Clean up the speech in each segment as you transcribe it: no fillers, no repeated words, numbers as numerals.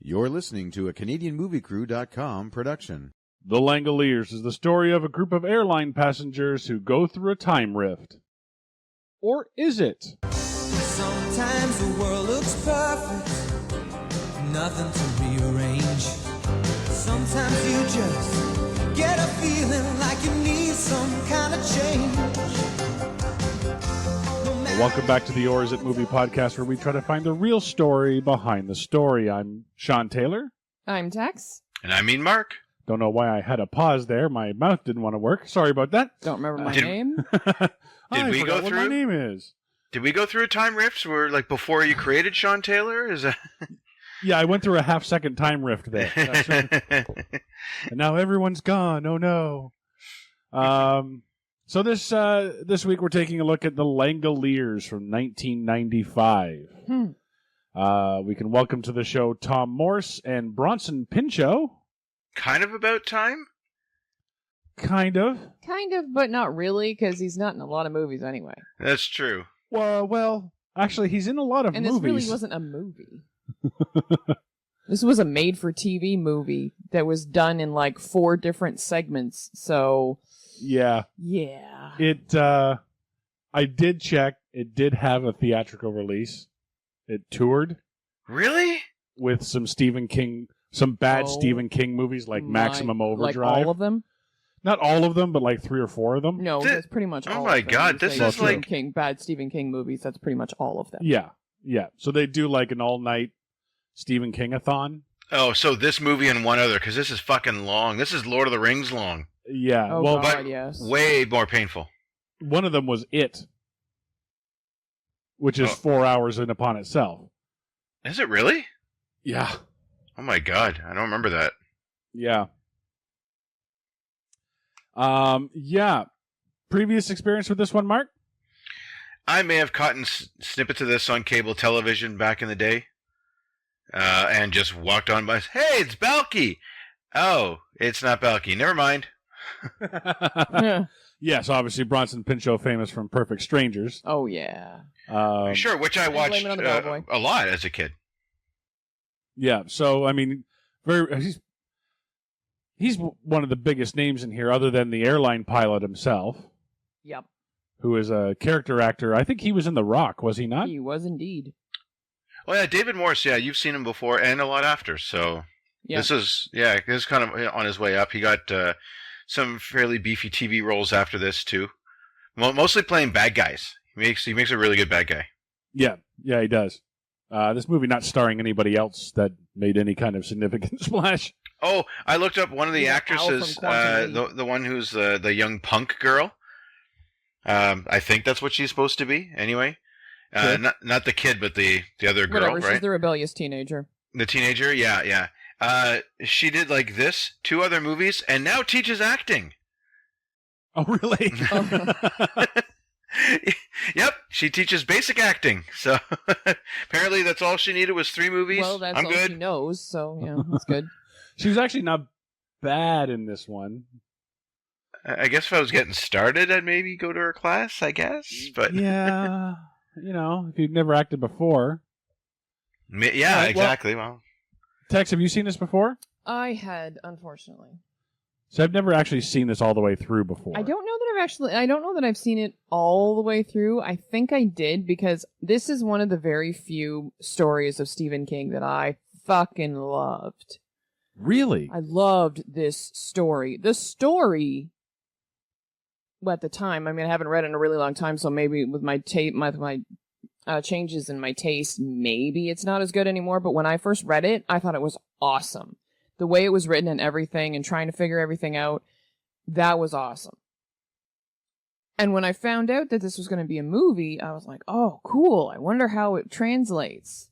You're listening to a CanadianMovieCrew.com production. The Langoliers is the story of a group of airline passengers who go through a time rift. Or is it? Sometimes the world looks perfect, nothing to rearrange. Sometimes you just get a feeling like you need some kind of change. Welcome back to the Or Is It Movie podcast, where we try to find the real story behind the story. I'm Sean Taylor. I'm Tex. And I mean Mark. Don't know why I had a pause there. My mouth didn't want to work. Sorry about that. Don't remember my name. I we go forgot through? what my name is? Did we go through a time rift where, like, before you created Sean Taylor? Is that... Yeah, I went through a half-second time rift there. And now everyone's gone. Oh, no. So this week we're taking a look at the Langoliers from 1995. We can welcome to the show Tom Morse and Bronson Pinchot. Kind of about time? Kind of, but not really, because he's not in a lot of movies anyway. That's true. Well, actually, he's in a lot of and movies. And this really wasn't a movie. This was a made-for-TV movie that was done in, like, 4 different segments, so... Yeah. It, I did check. It did have a theatrical release. It toured. Really? With some Stephen King, some bad Stephen King movies like Maximum Overdrive. Like all of them? Not all of them, but like 3 or 4 of them. No, that's pretty much all of them. Oh my god, this is like... bad Stephen King movies, that's pretty much all of them. Yeah. So they do like an all-night Stephen King-a-thon. Oh, so this movie and one other, because this is fucking long. This is Lord of the Rings long. Yeah. Oh, well, God, but yes. Way more painful. One of them was It, which is 4 hours in upon itself. Is it really? Yeah. Oh my god, I don't remember that. Yeah. Yeah. Previous experience with this one, Mark? I may have caught snippets of this on cable television back in the day, and just walked on by. Hey, it's Balky! Oh, it's not Balky. Never mind. Yes, obviously Bronson Pinchot, famous from Perfect Strangers. Oh, yeah. Sure, which I watched a lot as a kid. Yeah, so, I mean, he's one of the biggest names in here, other than the airline pilot himself. Yep. Who is a character actor. I think he was in The Rock, was he not? He was indeed. Oh, yeah, David Morse, yeah, you've seen him before and a lot after, so... Yeah. This is kind of on his way up. He got some fairly beefy TV roles after this, too. Mostly playing bad guys. He makes a really good bad guy. Yeah, he does. This movie not starring anybody else that made any kind of significant splash. Oh, I looked up one of the actresses, the one who's the young punk girl. I think that's what she's supposed to be, anyway. Sure. Not the kid, but the other girl, whatever, right? She's the rebellious teenager. The teenager, yeah. She did like this, 2 other movies, and now teaches acting. Oh, really? Yep, she teaches basic acting. So apparently that's all she needed was 3 movies. Well, that's all she knows, so yeah, that's good. She was actually not bad in this one. I guess if I was getting started, I'd maybe go to her class, I guess. But yeah, if you've never acted before. Yeah, exactly. Well, Tex, have you seen this before? I had, unfortunately. So I've never actually seen this all the way through before. I don't know that I've seen it all the way through. I think I did, because this is one of the very few stories of Stephen King that I fucking loved. Really? I loved this story. The story, at the time, I mean, I haven't read it in a really long time, so maybe with my changes in my taste, maybe it's not as good anymore, but when I first read it, I thought it was awesome. The way it was written and everything, and trying to figure everything out, that was awesome. And when I found out that this was going to be a movie, I was like, oh, cool, I wonder how it translates.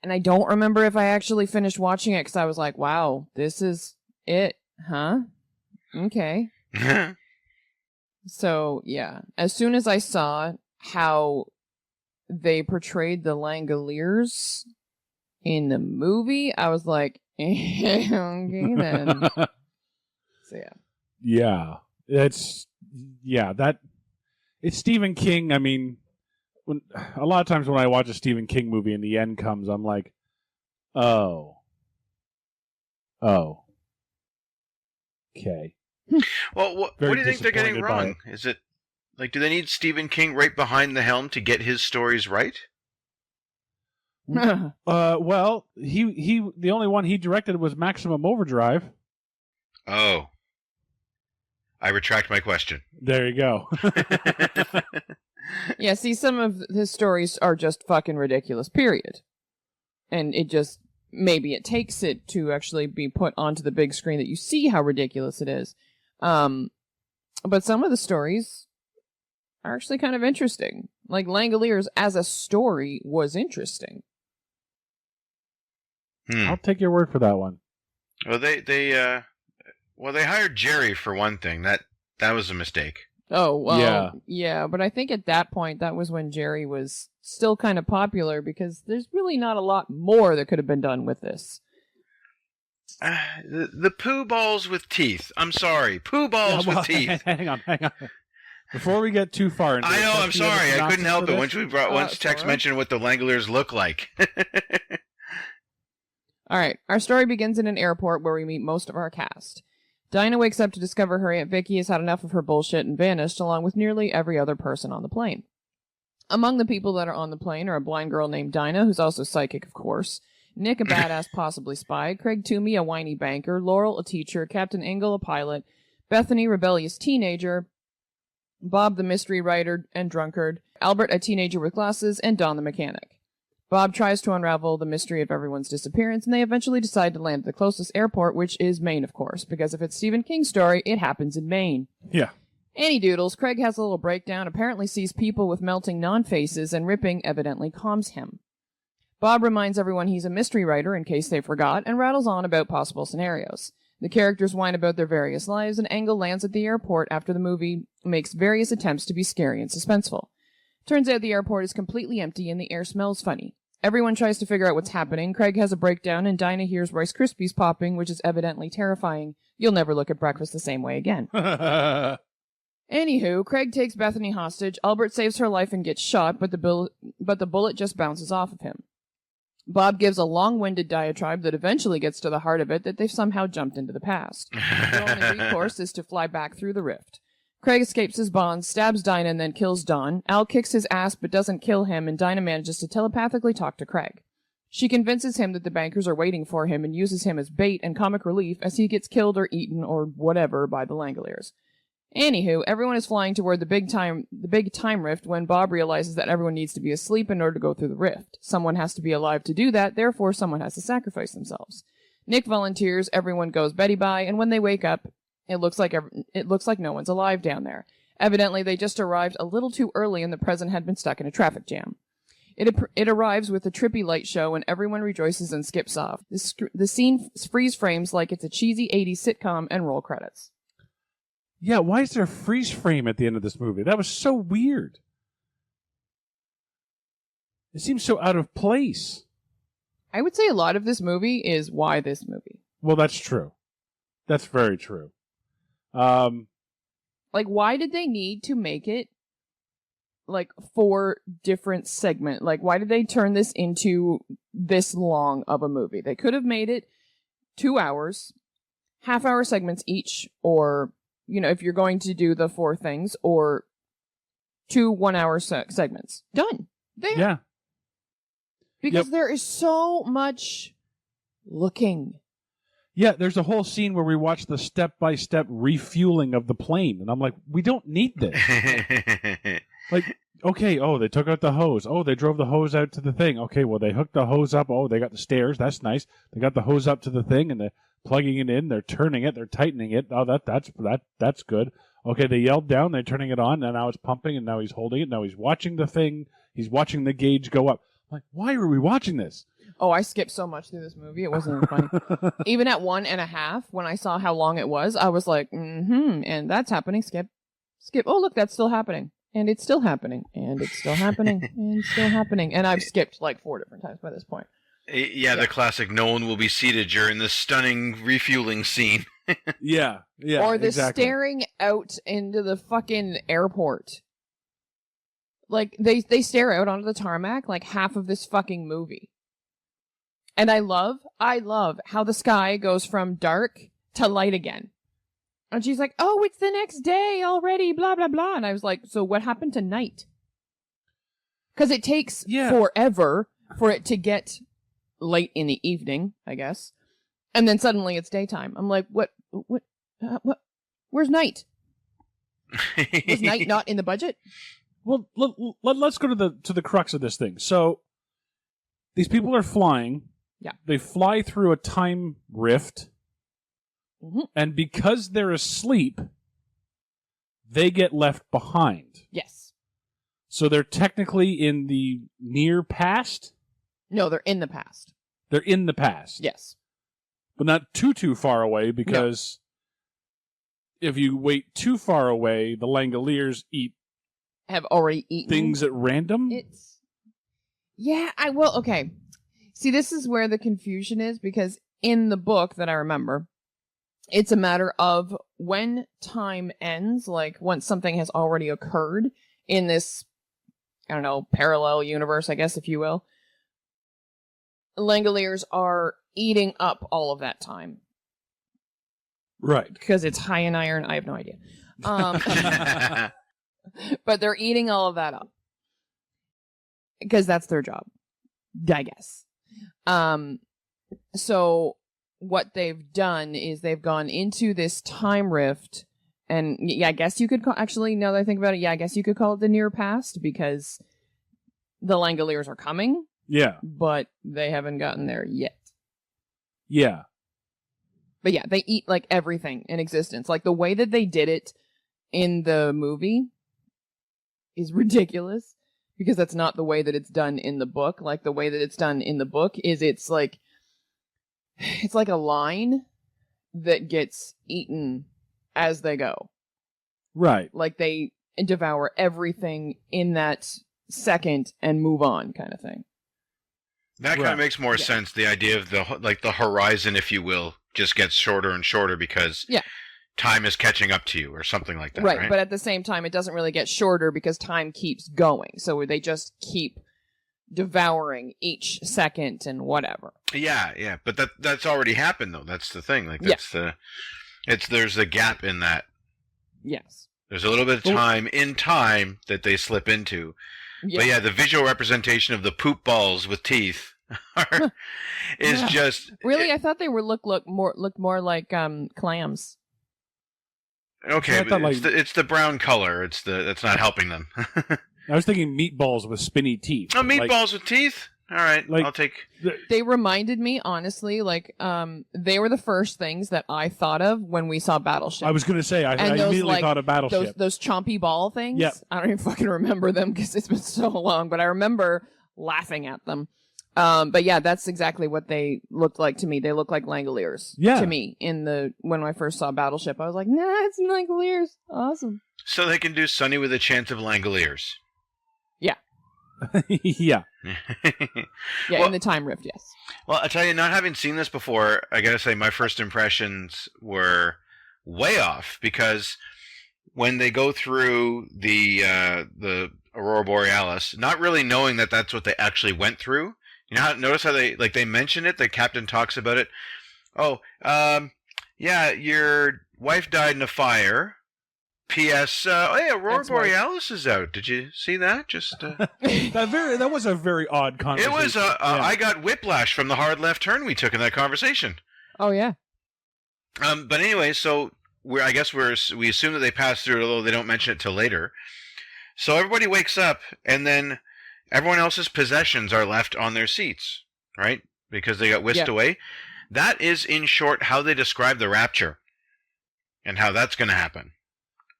And I don't remember if I actually finished watching it, because I was like, wow, this is it, huh? Okay. So, yeah, as soon as I saw how they portrayed the Langoliers in the movie, I was like, okay then. So yeah. It's Stephen King. I mean, a lot of times when I watch a Stephen King movie and the end comes, I'm like, Oh. Okay. Well, what do you think they're getting wrong? Is it like, do they need Stephen King right behind the helm to get his stories right? Well, he the only one he directed was Maximum Overdrive. Oh. I retract my question. There you go. Yeah, see, some of his stories are just fucking ridiculous, period. And it just, maybe it takes it to actually be put onto the big screen that you see how ridiculous it is. But some of the stories are actually kind of interesting. Like Langoliers as a story was interesting. I'll take your word for that one. Well, they hired Jerry for one thing. That was a mistake. Oh, well, yeah, but I think at that point, that was when Jerry was still kind of popular, because there's really not a lot more that could have been done with this. The poo balls with teeth. I'm sorry. Poo balls with teeth. Hang on. Before we get too far into I know, I'm sorry. I couldn't help it once Tex sorry. mentioned what the Langoliers look like. All right, our story begins in an airport where we meet most of our cast. Dinah wakes up to discover her Aunt Vicky has had enough of her bullshit and vanished, along with nearly every other person on the plane. Among the people that are on the plane are a blind girl named Dinah, who's also psychic, of course, Nick, a badass possibly spy, Craig Toomey, a whiny banker, Laurel, a teacher, Captain Engel, a pilot, Bethany, rebellious teenager, Bob, the mystery writer and drunkard, Albert, a teenager with glasses, and Don, the mechanic. Bob tries to unravel the mystery of everyone's disappearance, and they eventually decide to land at the closest airport, which is Maine, of course, because if it's Stephen King's story, it happens in Maine. Yeah. Any doodles, Craig has a little breakdown, apparently sees people with melting non-faces, and ripping evidently calms him. Bob reminds everyone he's a mystery writer in case they forgot, and rattles on about possible scenarios. The characters whine about their various lives, and Engel lands at the airport after the movie makes various attempts to be scary and suspenseful. Turns out the airport is completely empty and the air smells funny. Everyone tries to figure out what's happening. Craig has a breakdown, and Dinah hears Rice Krispies popping, which is evidently terrifying. You'll never look at breakfast the same way again. Anywho, Craig takes Bethany hostage. Albert saves her life and gets shot, but the bullet just bounces off of him. Bob gives a long-winded diatribe that eventually gets to the heart of it, that they've somehow jumped into the past. Their only recourse is to fly back through the rift. Craig escapes his bonds, stabs Dinah, and then kills Don. Al kicks his ass but doesn't kill him, and Dinah manages to telepathically talk to Craig. She convinces him that the bankers are waiting for him and uses him as bait and comic relief as he gets killed or eaten or whatever by the Langoliers. Anywho, everyone is flying toward the big time rift when Bob realizes that everyone needs to be asleep in order to go through the rift. Someone has to be alive to do that, therefore someone has to sacrifice themselves. Nick volunteers, everyone goes Betty bye, and when they wake up, it looks like no one's alive down there. Evidently, they just arrived a little too early and the president had been stuck in a traffic jam. It arrives with a trippy light show and everyone rejoices and skips off. The scene freeze frames like it's a cheesy 80s sitcom and roll credits. Yeah, why is there a freeze frame at the end of this movie? That was so weird. It seems so out of place. I would say a lot of this movie is why this movie. Well, that's true. That's very true. Like, why did they need to make it like 4 different segments? Like, why did they turn this into this long of a movie? They could have made it 2 hours, half-hour segments each, or, you know, if you're going to do the 4 things, or 2 one-hour segments. Done. There. Yeah. Because there is so much looking. Yeah, there's a whole scene where we watch the step-by-step refueling of the plane, and I'm like, we don't need this. Like, okay, they took out the hose. Oh, they drove the hose out to the thing. Okay, well, they hooked the hose up. Oh, they got the stairs. That's nice. They got the hose up to the thing, and they're plugging it in. They're turning it. They're tightening it. Oh, that's good. Okay, they yelled down. They're turning it on, and now it's pumping, and now he's holding it. Now he's watching the thing. He's watching the gauge go up. I'm like, why are we watching this? Oh, I skipped so much through this movie. It wasn't even funny. Even at 1.5, when I saw how long it was, I was like, and that's happening. Skip. Oh, look, that's still happening. And it's still happening. And it's still happening. And it's still happening. And I've skipped like 4 different times by this point. Yeah, the classic no one will be seated during the stunning refueling scene. Yeah, or the exactly. staring out into the fucking airport. Like, they stare out onto the tarmac like half of this fucking movie. And I love how the sky goes from dark to light again. And she's like, oh, it's the next day already, blah, blah, blah. And I was like, so what happened to night? Because it takes forever for it to get late in the evening, I guess. And then suddenly it's daytime. I'm like, what, where's night? Was night not in the budget? Well, let's go to the crux of this thing. So, these people are flying. Yeah. They fly through a time rift. Mm-hmm. And because they're asleep, they get left behind. Yes. So they're technically in the near past? No, they're in the past. They're in the past. Yes. But not too far away, because if you wait too far away, the Langoliers have already eaten things at random. Okay. See, this is where the confusion is, because in the book that I remember, it's a matter of when time ends, like once something has already occurred in this, I don't know, parallel universe, I guess, if you will. Langoliers are eating up all of that time. Right. Because it's high in iron. I have no idea. But they're eating all of that up. Because that's their job. I guess. So what they've done is they've gone into this time rift. And yeah, I guess you could actually, now that I think about it, I guess you could call it the near past, because the Langoliers are coming. Yeah. But they haven't gotten there yet. Yeah. But yeah, they eat like everything in existence. Like the way that they did it in the movie is ridiculous, because that's not the way that it's done in the book. Like the way that it's done in the book is it's like a line that gets eaten as they go. Right. Like they devour everything in that second and move on, kind of thing. That kind of makes more sense. The idea of the horizon, if you will, just gets shorter and shorter because time is catching up to you, or something like that. Right. But at the same time, it doesn't really get shorter because time keeps going. So they just keep devouring each second and whatever. Yeah. But that's already happened, though. That's the thing. Like there's a gap in that. Yes. There's a little bit of time in time that they slip into. Yeah. But yeah, the visual representation of the poop balls with teeth is just really. I thought they were looked more like clams. Okay, but it's the brown color. That's not helping them. I was thinking meatballs with spinny teeth. Oh, meatballs with teeth. All right, I'll take. They reminded me, honestly, like they were the first things that I thought of when we saw Battleship. I was going to say, I immediately thought of Battleship. Those chompy ball things. Yep. I don't even fucking remember them because it's been so long, but I remember laughing at them. But yeah, that's exactly what they looked like to me. They look like Langoliers to me when I first saw Battleship. I was like, nah, it's Langoliers. Awesome. So they can do Sunny with a Chance of Langoliers. Yeah. Yeah. Yeah, in the time rift, yes. Well, I tell you, not having seen this before, I gotta say my first impressions were way off, because when they go through the Aurora Borealis, not really knowing that that's what they actually went through. Notice how they mention it. The captain talks about it. Oh, yeah, your wife died in a fire. P.S. Hey, Aurora Borealis is out. Did you see that? Just that was a very odd conversation. It was. I got whiplash from the hard left turn we took in that conversation. Oh yeah. But anyway, so we assume that they passed through it, although they don't mention it till later. So everybody wakes up, and then everyone else's possessions are left on their seats, right? Because they got whisked away. That is, in short, how they describe the rapture, and how that's going to happen.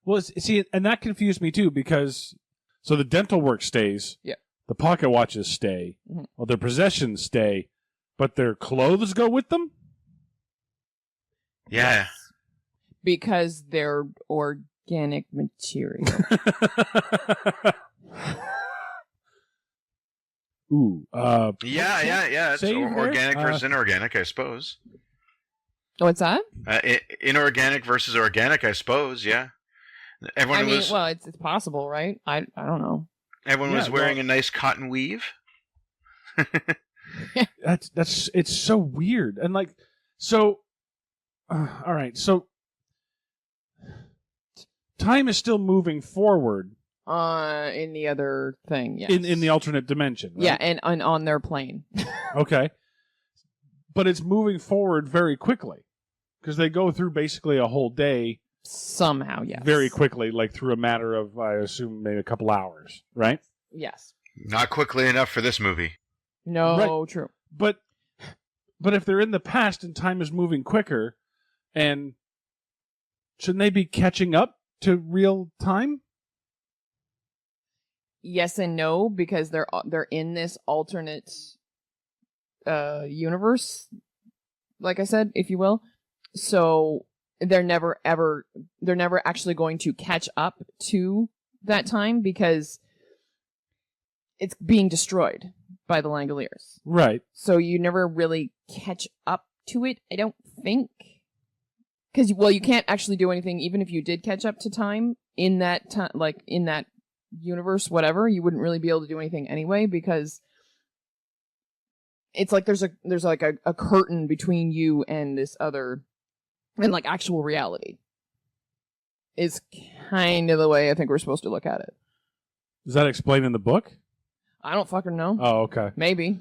Well, see, and that confused me too, because so the dental work stays, the pocket watches stay, well, their possessions stay, but their clothes go with them? Yeah. Yes. Because they're organic material. Ooh. Yeah. It's organic versus inorganic, I suppose. What's that? Inorganic versus organic, I suppose, yeah. It's possible, right? I don't know. Everyone was wearing a nice cotton weave. It's so weird. And like, so, all right. So time is still moving forward. In the other thing, yes. In the alternate dimension, right? Yeah, and on their plane. Okay. But it's moving forward very quickly. Because they go through basically a whole day. Somehow, yes. Very quickly, like through a matter of, I assume, maybe a couple hours, right? Yes. Not quickly enough for this movie. No, Right. true. But if they're in the past and time is moving quicker, and shouldn't they be catching up to real time? Yes and no, because they're in this alternate universe, like I said, if you will. So they're never actually going to catch up to that time because it's being destroyed by the Langoliers. Right. So you never really catch up to it, I don't think. Because, well, you can't actually do anything, even if you did catch up to time in that time, like in that universe, whatever, you wouldn't really be able to do anything anyway, because it's like there's like a curtain between you and this other, and like actual reality is kind of the way I think we're supposed to look at it. Is that explained in the book? I don't fucking know. Oh, okay. Maybe.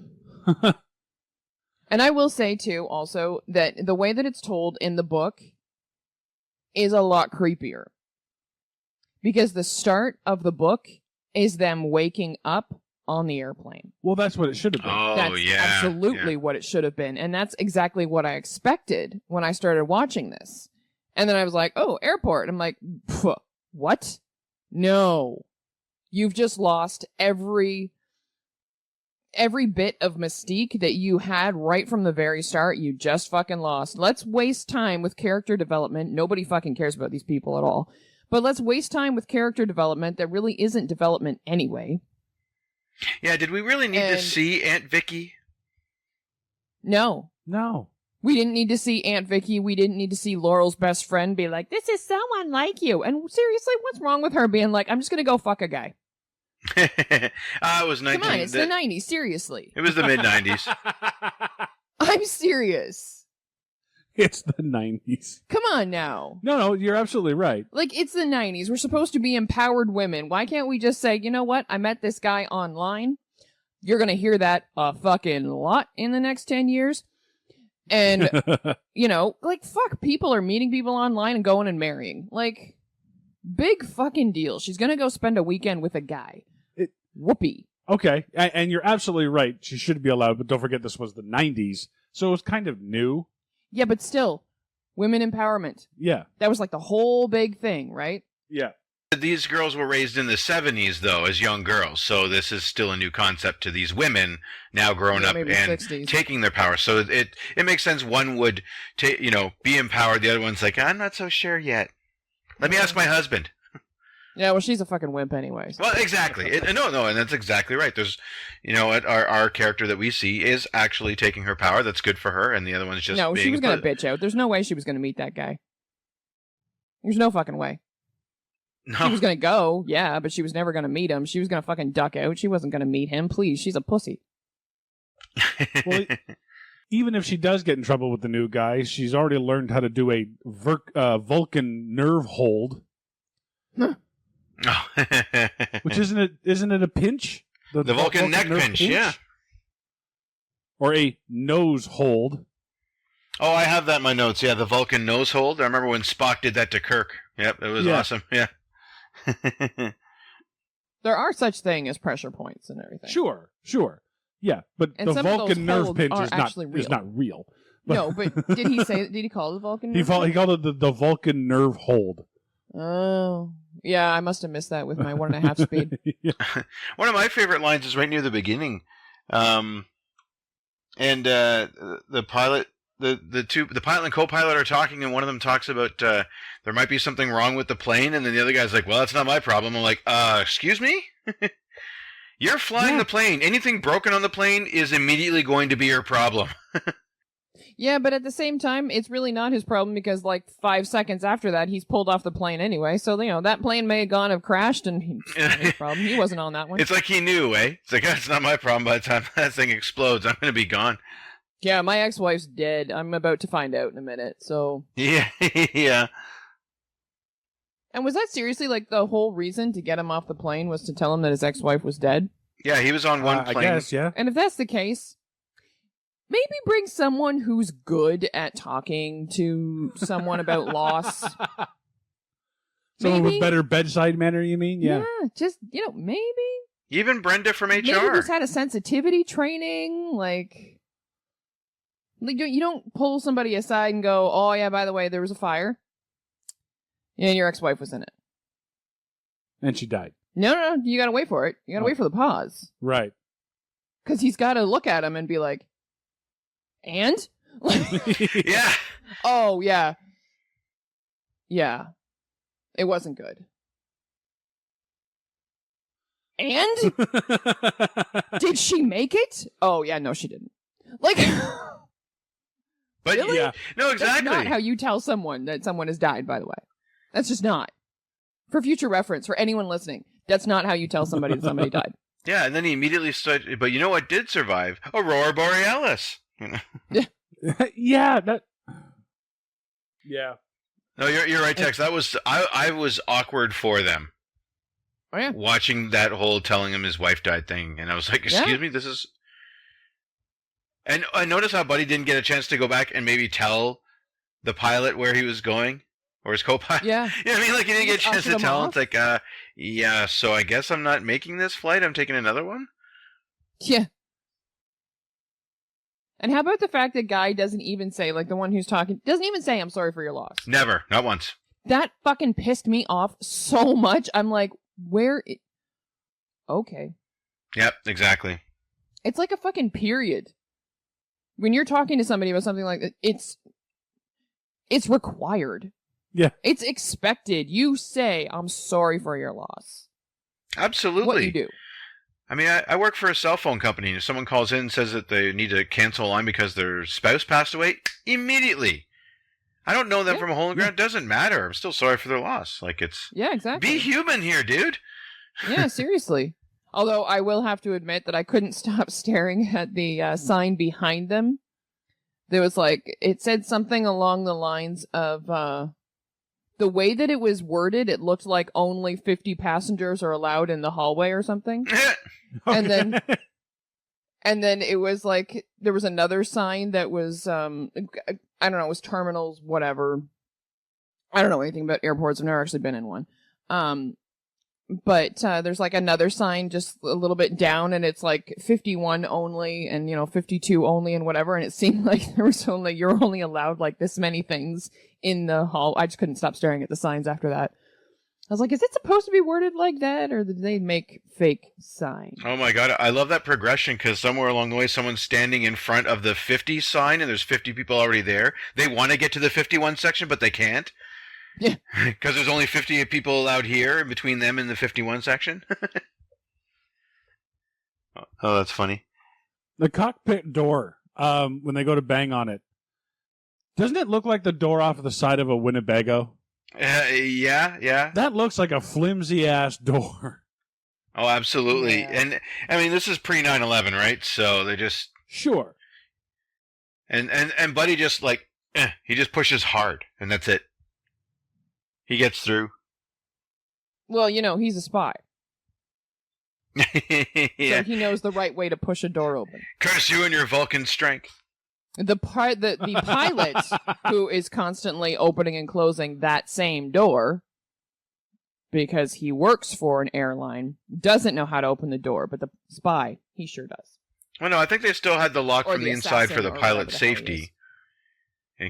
And I will say, too, also, that the way that it's told in the book is a lot creepier. Because the start of the book is them waking up on the airplane. Well, that's what it should have been. Oh, That's yeah. absolutely what it should have been. And that's exactly what I expected when I started watching this. And then I was like, oh, airport. I'm like, what? No. You've just lost every bit of mystique that you had right from the very start. You just fucking lost. Let's waste time with character development. Nobody fucking cares about these people at all. But let's waste time with character development that really isn't development anyway. Yeah, did we really need to see Aunt Vicky? No. No. We didn't need to see Aunt Vicky. We didn't need to see Laurel's best friend be like, this is so unlike you. And seriously, what's wrong with her being like, I'm just going to go fuck a guy? It was 19... Come on, it's the 90s, seriously. It was the mid-90s. I'm serious. It's the 90s. Come on now. No, you're absolutely right. Like, it's the 90s. We're supposed to be empowered women. Why can't we just say, you know what? I met this guy online. You're going to hear that a fucking lot in the next 10 years. And, you know, like, fuck, people are meeting people online and going and marrying. Like, big fucking deal. She's going to go spend a weekend with a guy. Whoopee. Okay, and you're absolutely right. She should be allowed, but don't forget this was the 90s, so it was kind of new. Yeah, but still, women empowerment. Yeah. That was like the whole big thing, right? Yeah. These girls were raised in the 70s, though, as young girls, so this is still a new concept to these women now grown up and 60s. taking their power. So it makes sense one would be empowered, the other one's like, I'm not so sure yet. Let me ask my husband. Yeah, well, she's a fucking wimp anyways. Well, exactly. No, and that's exactly right. There's, our character that we see is actually taking her power. That's good for her, and the other one's just no, being she was going to bitch out. There's no way she was going to meet that guy. There's no fucking way. No. She was going to go, yeah, but she was never going to meet him. She was going to fucking duck out. She wasn't going to meet him. Please, she's a pussy. Well, even if she does get in trouble with the new guy, she's already learned how to do a Vulcan nerve hold. Oh. Which isn't it a pinch? The Vulcan neck pinch, yeah. Or a nose hold. Oh, I have that in my notes. Yeah, the Vulcan nose hold. I remember when Spock did that to Kirk. Yep, it was awesome. Yeah. There are such thing as pressure points and everything. Sure. Yeah, but And the some of those Vulcan nerve holds pinch are is actually not real. But No, but did he call it the Vulcan? he called it the Vulcan nerve hold. Oh. Yeah, I must have missed that with my 1.5 speed. Yeah. One of my favorite lines is right near the beginning. The pilot, the pilot and co-pilot are talking, and one of them talks about there might be something wrong with the plane, and then the other guy's like, well, that's not my problem. I'm like, excuse me? You're flying the plane. Anything broken on the plane is immediately going to be your problem. Yeah, but at the same time, it's really not his problem because, like, 5 seconds after that, he's pulled off the plane anyway. So, you know, that plane may have crashed, and it's not his problem. He wasn't on that one. It's like he knew, eh? It's like, that's not my problem. By the time that thing explodes, I'm going to be gone. Yeah, my ex-wife's dead. I'm about to find out in a minute, so... Yeah, yeah. And was that seriously, like, the whole reason to get him off the plane was to tell him that his ex-wife was dead? Yeah, he was on one plane. I guess, yeah. And if that's the case, maybe bring someone who's good at talking to someone about loss. Someone with better bedside manner, you mean? Yeah. Yeah, just, you know, maybe. Even Brenda from HR. Maybe just had a sensitivity training, like you don't pull somebody aside and go, oh, yeah, by the way, there was a fire. And your ex-wife was in it. And she died. No, you gotta wait for it. You gotta wait for the pause. Right. Because he's gotta look at him and be like, and? Yeah. Oh, yeah. Yeah. It wasn't good. And? Did she make it? Oh, yeah, no, she didn't. Like... But really? Yeah. No, exactly. That's not how you tell someone that someone has died, by the way. That's just not. For future reference, for anyone listening, that's not how you tell somebody that somebody died. Yeah, and then he immediately started, but you know what did survive? Aurora Borealis. Yeah, that... Yeah. No, you're right, Tex. That was I was awkward for them. Oh, yeah. Watching that whole telling him his wife died thing, and I was like, excuse me, this is... And I noticed how Buddy didn't get a chance to go back and maybe tell the pilot where he was going, or his co-pilot. Yeah. You know what I mean? Like, he didn't get a chance to tell him. It's like, yeah, so I guess I'm not making this flight. I'm taking another one? Yeah. And how about the fact that Guy doesn't even say, like, the one who's talking, doesn't even say, I'm sorry for your loss. Never. Not once. That fucking pissed me off so much. I'm like, okay. Yep, exactly. It's like a fucking period. When you're talking to somebody about something like that, it's required. Yeah. It's expected. You say, I'm sorry for your loss. Absolutely. What you do. I mean, I work for a cell phone company, and if someone calls in and says that they need to cancel a line because their spouse passed away, immediately. I don't know them from a hole in the ground. It doesn't matter. I'm still sorry for their loss. Like, it's... Yeah, exactly. Be human here, dude. Yeah, seriously. Although I will have to admit that I couldn't stop staring at the sign behind them. There was it said something along the lines of, the way that it was worded, it looked like only 50 passengers are allowed in the hallway or something. And then it was like, there was another sign that was, I don't know, it was terminals, whatever. I don't know anything about airports. I've never actually been in one. But there's like another sign just a little bit down, and it's like 51 only and, 52 only and whatever. And it seemed like you're only allowed like this many things in the hall. I just couldn't stop staring at the signs after that. I was like, is it supposed to be worded like that, or did they make fake signs? Oh my God. I love that progression, because somewhere along the way, someone's standing in front of the 50 sign and there's 50 people already there. They want to get to the 51 section, but they can't. Yeah. Because there's only 50 people allowed here between them and the 51 section. Oh, that's funny. The cockpit door, when they go to bang on it, doesn't it look like the door off the side of a Winnebago? Yeah. That looks like a flimsy-ass door. Oh, absolutely. Yeah. And, I mean, this is pre-9/11, right? So they just... Sure. And Buddy just, he just pushes hard, and that's it. He gets through. Well, he's a spy. Yeah. So he knows the right way to push a door open. Curse you and your Vulcan strength. The pilot, who is constantly opening and closing that same door, because he works for an airline, doesn't know how to open the door, but the spy, he sure does. Well, no, I think they still had the lock Or from the the inside for assassin, the or pilot's whatever the hell he safety.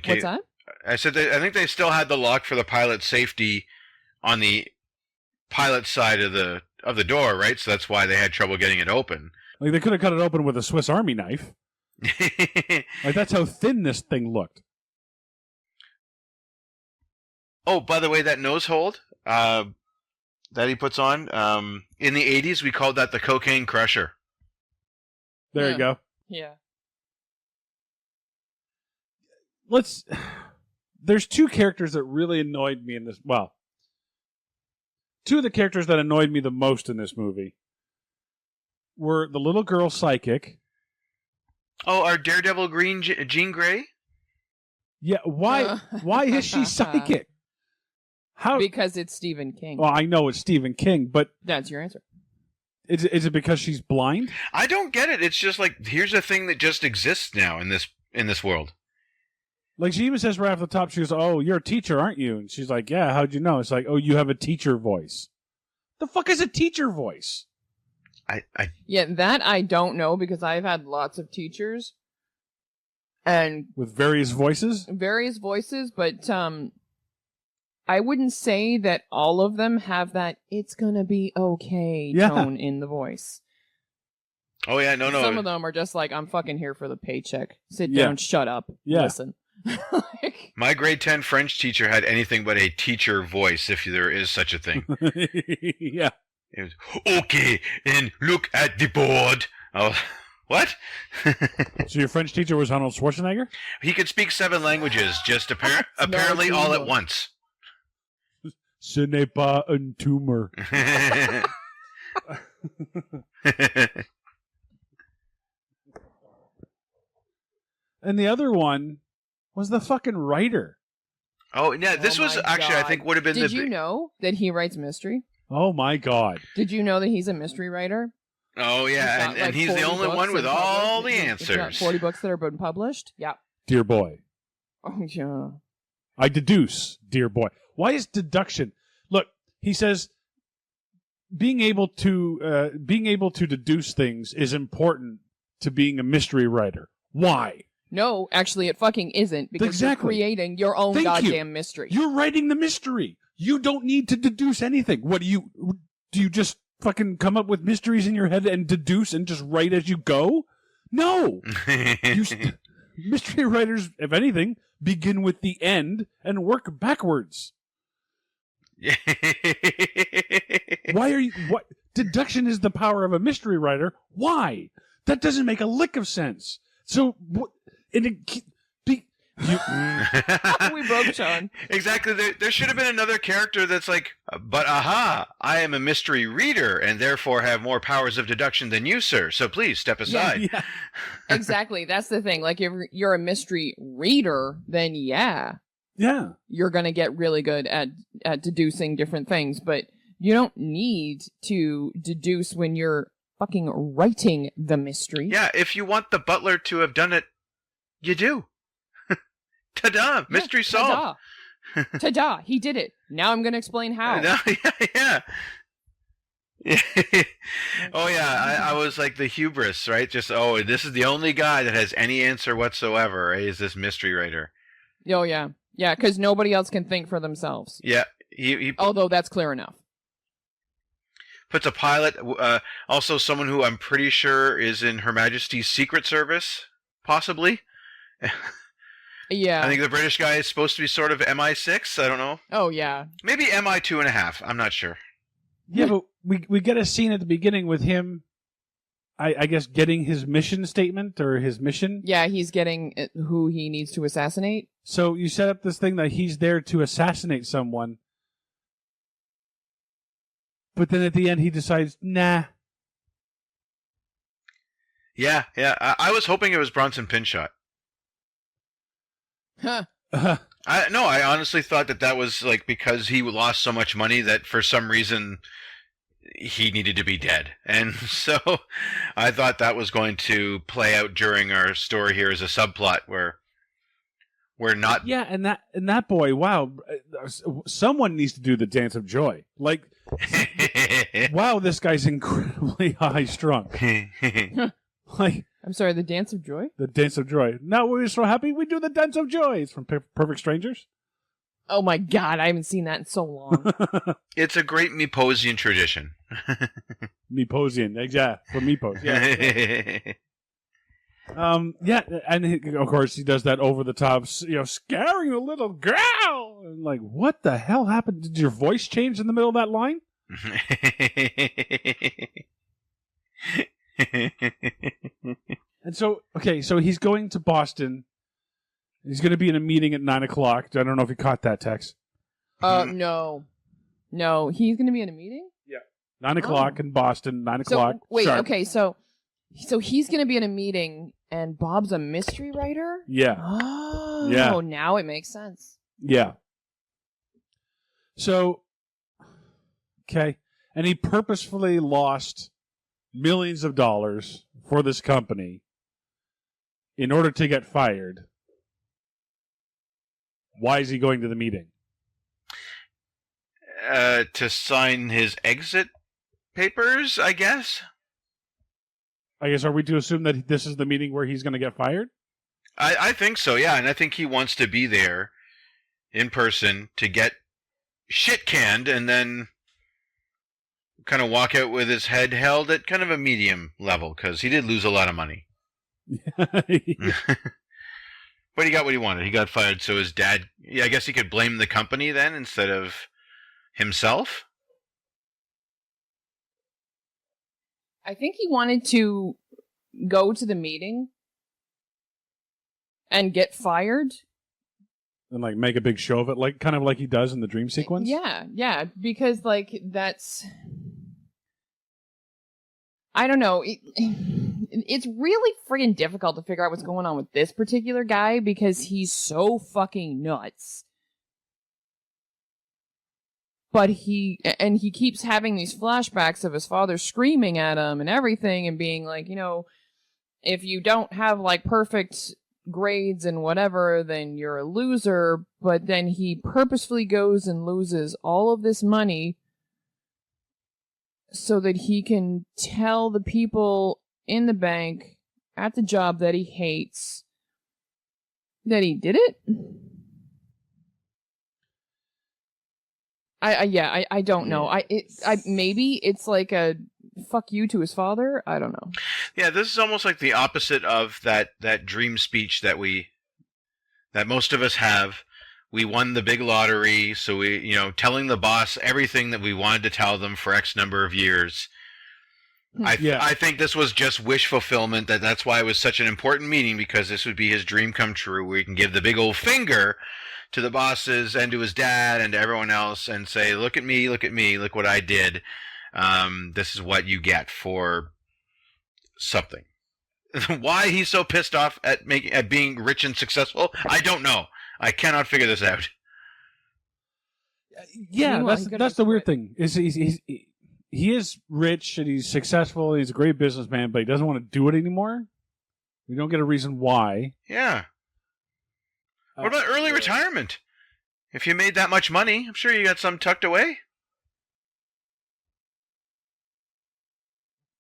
What's that? I said I think they still had the lock for the pilot's safety on the pilot's side of the door, right? So that's why they had trouble getting it open. Like, they could have cut it open with a Swiss Army knife. Like, that's how thin this thing looked. Oh, by the way, that nose hold that he puts on, in the 80s, we called that the cocaine crusher. There you go. Yeah. There's two characters that really annoyed me in this. Well, two of the characters that annoyed me the most in this movie were the little girl psychic. Oh, our Daredevil Green Jean Grey? Yeah, why is she psychic? How? Because it's Stephen King. Well, I know it's Stephen King, but That's your answer. is it because she's blind? I don't get it. It's just like, here's a thing that just exists now in this world. Like, she even says right off the top, she goes, "Oh, you're a teacher, aren't you?" And she's like, "Yeah, how'd you know?" It's like, "Oh, you have a teacher voice." The fuck is a teacher voice? Yeah, that I don't know because I've had lots of teachers and With various voices? but I wouldn't say that all of them have that "it's gonna be okay" tone in the voice. Oh, yeah, no. Some of them are just like, "I'm fucking here for the paycheck. Sit down, shut up, listen." Like, my grade 10 French teacher had anything but a teacher voice, if there is such a thing. Yeah. It was, okay, and look at the board. Oh, what? So your French teacher was Arnold Schwarzenegger? He could speak 7 languages, just apparently all at once. Ce n'est pas un tumor. And the other one was the fucking writer. Oh, yeah, this was actually, I think, would have been Did you know that he writes mystery? Oh, my God. Did you know that he's a mystery writer? Oh, yeah, and he's the only one with all the answers. He's got 40 books that have been published? Yeah. Dear boy. Oh, yeah. I deduce, dear boy. Why is deduction? Look, he says being able to deduce things is important to being a mystery writer. Why? No, actually, it fucking isn't because you're creating your own goddamn mystery. You're writing the mystery. You don't need to deduce anything. What do you just fucking come up with mysteries in your head and deduce and just write as you go? No. Mystery writers, if anything, begin with the end and work backwards. Why are you? What deduction is the power of a mystery writer? Why? That doesn't make a lick of sense. So what? We broke Sean. Exactly. There should have been another character that's like, but aha, I am a mystery reader and therefore have more powers of deduction than you, sir. So please step aside. Yeah. Exactly. That's the thing. Like, if you're a mystery reader, then yeah, you're gonna get really good at deducing different things. But you don't need to deduce when you're fucking writing the mystery. Yeah. If you want the butler to have done it, you do. Ta-da! Mystery solved. Ta-da! Ta-da! He did it. Now I'm going to explain how. Yeah. Oh, yeah. I was like the hubris, right? Just, this is the only guy that has any answer whatsoever, right? Is this mystery writer. Oh, yeah. Yeah, because nobody else can think for themselves. Yeah. Although that's clear enough. Puts a pilot, also someone who I'm pretty sure is in Her Majesty's Secret Service, possibly. Yeah. I think the British guy is supposed to be sort of MI6. I don't know. Oh, yeah. Maybe MI2.5. I'm not sure. Yeah, but we get a scene at the beginning with him, I guess, getting his mission statement or his mission. Yeah, he's getting who he needs to assassinate. So you set up this thing that he's there to assassinate someone, but then at the end he decides, nah. Yeah. I was hoping it was Bronson Pinchot. Huh. I honestly thought that was like because he lost so much money that for some reason he needed to be dead. And so I thought that was going to play out during our story here as a subplot where we're not. Yeah, and that boy, wow, someone needs to do the Dance of Joy. Like, wow, this guy's incredibly high strung. Like, I'm sorry, the Dance of Joy? The Dance of Joy. Now we're so happy we do the Dance of Joy. It's from Perfect Strangers. Oh my God, I haven't seen that in so long. It's a great Meposian tradition. Meposian, exactly. For Mepos, yeah. Yeah, and of course he does that over the top, scaring the little girl. And like, what the hell happened? Did your voice change in the middle of that line? And so, okay, so he's going to Boston. He's going to be in a meeting at 9 o'clock. I don't know if you caught that, Tex. No. No, he's going to be in a meeting? 9 o'clock in Boston, 9 o'clock. So, wait, sharp. okay, so he's going to be in a meeting, and Bob's a mystery writer? Yeah. Oh, Yeah. Now it makes sense. Yeah. So, okay. And he purposefully lost millions of dollars for this company in order to get fired. Why is he going to the meeting? To sign his exit papers, I guess. I guess, are we to assume that this is the meeting where he's going to get fired? I think so, yeah. And I think he wants to be there in person to get shit canned and then kind of walk out with his head held at kind of a medium level, because he did lose a lot of money. But he got what he wanted. He got fired, so his dad... Yeah, I guess he could blame the company then instead of himself? I think he wanted to go to the meeting and get fired. And like make a big show of it, like kind of like he does in the dream sequence? Yeah, because like that's... I don't know. It's really friggin' difficult to figure out what's going on with this particular guy because he's so fucking nuts. But he keeps having these flashbacks of his father screaming at him and everything and being like, you know, if you don't have like perfect grades and whatever, then you're a loser. But then he purposefully goes and loses all of this money so that he can tell the people in the bank at the job that he hates that he did it. I don't know. Maybe it's like a fuck you to his father. I don't know. Yeah, this is almost like the opposite of that dream speech that most of us have. We won the big lottery, so we, you know, telling the boss everything that we wanted to tell them for X number of years. I think this was just wish fulfillment. That's why it was such an important meeting, because this would be his dream come true, where he can give the big old finger to the bosses and to his dad and to everyone else and say, look at me, look what I did. This is what you get for something. Why he's so pissed off at being rich and successful, I don't know. I cannot figure this out. Yeah, that's the weird thing. He is rich and he's successful and he's a great businessman, but he doesn't want to do it anymore. We don't get a reason why. Yeah. What about early retirement? If you made that much money, I'm sure you got some tucked away.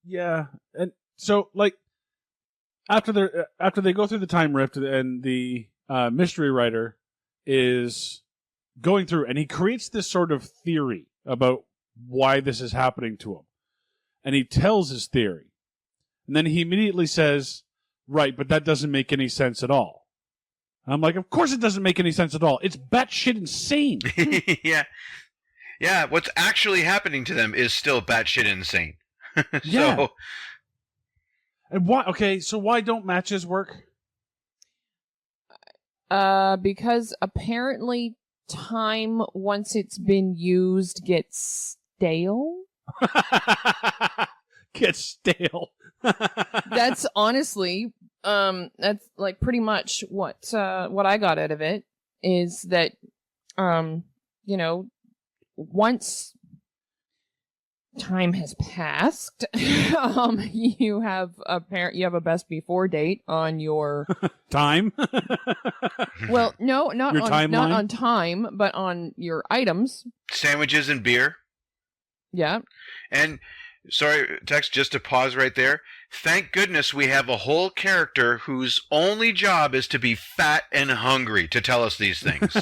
Yeah, and so like after they go through the time rift and the mystery writer is going through and he creates this sort of theory about why this is happening to him, and he tells his theory, and then he immediately says, "Right, but that doesn't make any sense at all." I'm like, of course it doesn't make any sense at all. It's batshit insane. Yeah. What's actually happening to them is still batshit insane. Yeah. And why? Okay, so why don't matches work? Because apparently time once it's been used gets stale. Gets stale. That's honestly. That's like pretty much what I got out of it is that, you know, once time has passed, you have a best before date on your time. Well, no, not your not on time, but on your items. Sandwiches and beer. Yeah. And sorry, Tex, just to pause right there. Thank goodness we have a whole character whose only job is to be fat and hungry to tell us these things.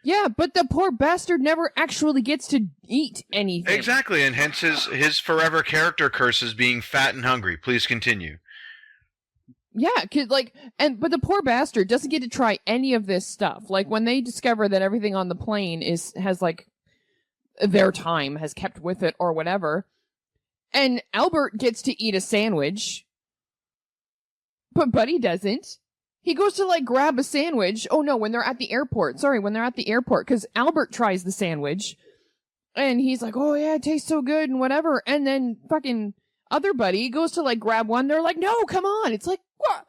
Yeah, but the poor bastard never actually gets to eat anything. Exactly, and hence his forever character curse is being fat and hungry. Please continue. Yeah, but the poor bastard doesn't get to try any of this stuff. Like when they discover that everything on the plane has like their time has kept with it or whatever. And Albert gets to eat a sandwich, but Buddy doesn't. He goes to, like, grab a sandwich. Oh, no, when they're at the airport. Sorry, when they're at the airport. Because Albert tries the sandwich. And he's like, oh, yeah, it tastes so good and whatever. And then fucking other buddy goes to, like, grab one. They're like, no, come on. It's like, what?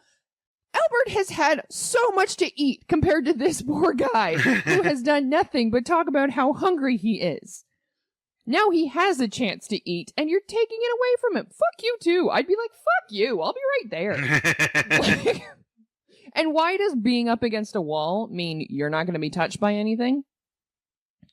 Albert has had so much to eat compared to this poor guy who has done nothing but talk about how hungry he is. Now he has a chance to eat, and you're taking it away from him. Fuck you, too. I'd be like, fuck you. I'll be right there. And why does being up against a wall mean you're not going to be touched by anything?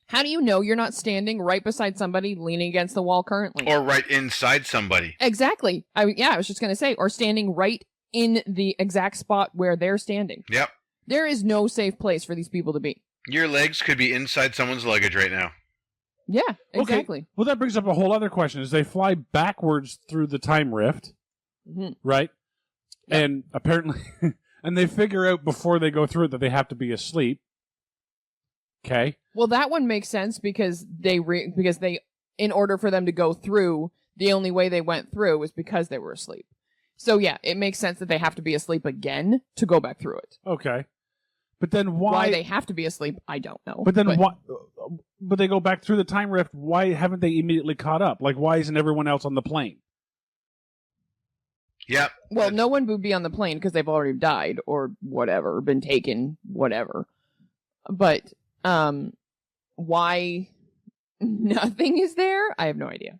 How do you know you're not standing right beside somebody leaning against the wall currently? Or right inside somebody. Exactly. I was just going to say, or standing right in the exact spot where they're standing. Yep. There is no safe place for these people to be. Your legs could be inside someone's luggage right now. Yeah, exactly. Okay. Well, that brings up a whole other question. Is they fly backwards through the time rift, right? Yep. And apparently, and they figure out before they go through it that they have to be asleep. Okay. Well, that one makes sense because they in order for them to go through, the only way they went through was because they were asleep. So yeah, it makes sense that they have to be asleep again to go back through it. Okay. But then why they have to be asleep, I don't know. But then why? But they go back through the time rift. Why haven't they immediately caught up? Like, why isn't everyone else on the plane? Yep. Well, no one would be on the plane because they've already died or whatever, been taken, whatever. But why nothing is there? I have no idea.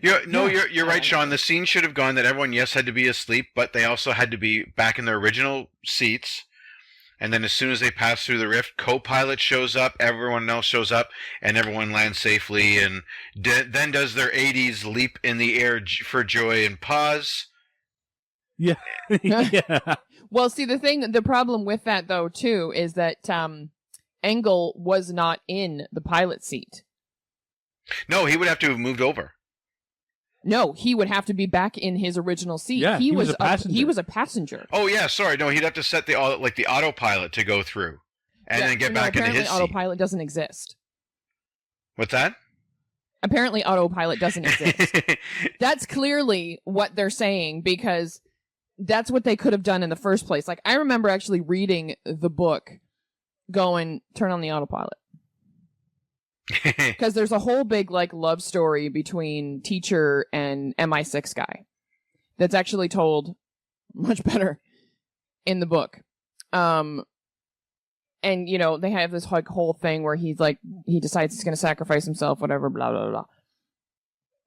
You're right, Sean. The scene should have gone that everyone, yes, had to be asleep, but they also had to be back in their original seats. And then as soon as they pass through the rift, co-pilot shows up, everyone else shows up, and everyone lands safely and then does their 80s leap in the air for joy and pause. Yeah. Yeah. Well, see, the problem with that, though, too, is that Engel was not in the pilot seat. No, he would have to have moved over. No, he would have to be back in his original seat. Yeah, he was a passenger. He was a passenger. Oh yeah, sorry. No, he'd have to set the autopilot to go through, and then get back into his seat. Apparently, autopilot doesn't exist. What's that? Apparently, autopilot doesn't exist. That's clearly what they're saying because that's what they could have done in the first place. Like, I remember actually reading the book, going, turn on the autopilot. Because there's a whole big, like, love story between Teacher and MI6 guy that's actually told much better in the book. And, you know, they have this, like, whole thing where he's, like, he decides he's going to sacrifice himself, whatever, blah, blah, blah.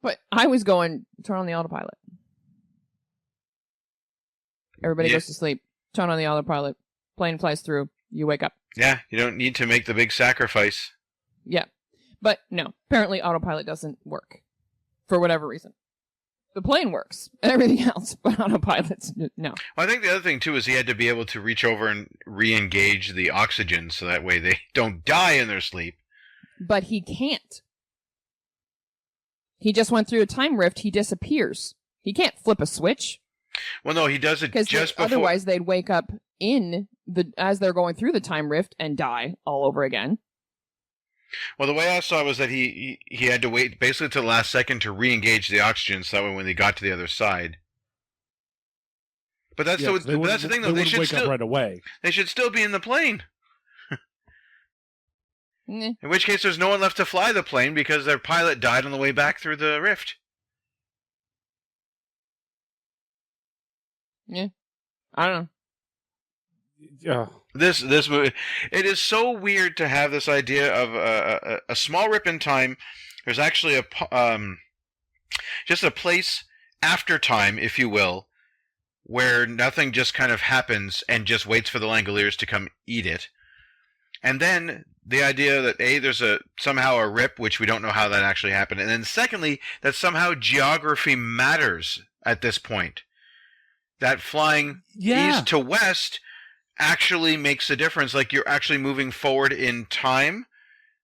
But I was going, turn on the autopilot. Everybody goes to sleep. Turn on the autopilot. Plane flies through. You wake up. Yeah, you don't need to make the big sacrifice. Yeah. But no, apparently autopilot doesn't work for whatever reason. The plane works and everything else, but autopilot's no. Well, I think the other thing too is he had to be able to reach over and re-engage the oxygen so that way they don't die in their sleep. But he can't. He just went through a time rift. He disappears. He can't flip a switch. Well, no, he does it just before. Otherwise, they'd wake up as they're going through the time rift and die all over again. Well, the way I saw it was that he had to wait basically to the last second to re-engage the oxygen, so that way when they got to the other side. But that's the thing, though. They should wake up right away. They should still be in the plane. In which case, there's no one left to fly the plane because their pilot died on the way back through the rift. Yeah, I don't know. Yeah. This movie, it is so weird to have this idea of a small rip in time. There's actually just a place after time, if you will, where nothing just kind of happens and just waits for the Langoliers to come eat it. And then the idea that there's somehow a rip, which we don't know how that actually happened, and then secondly, that somehow geography matters at this point. That flying east to west actually makes a difference. Like you're actually moving forward in time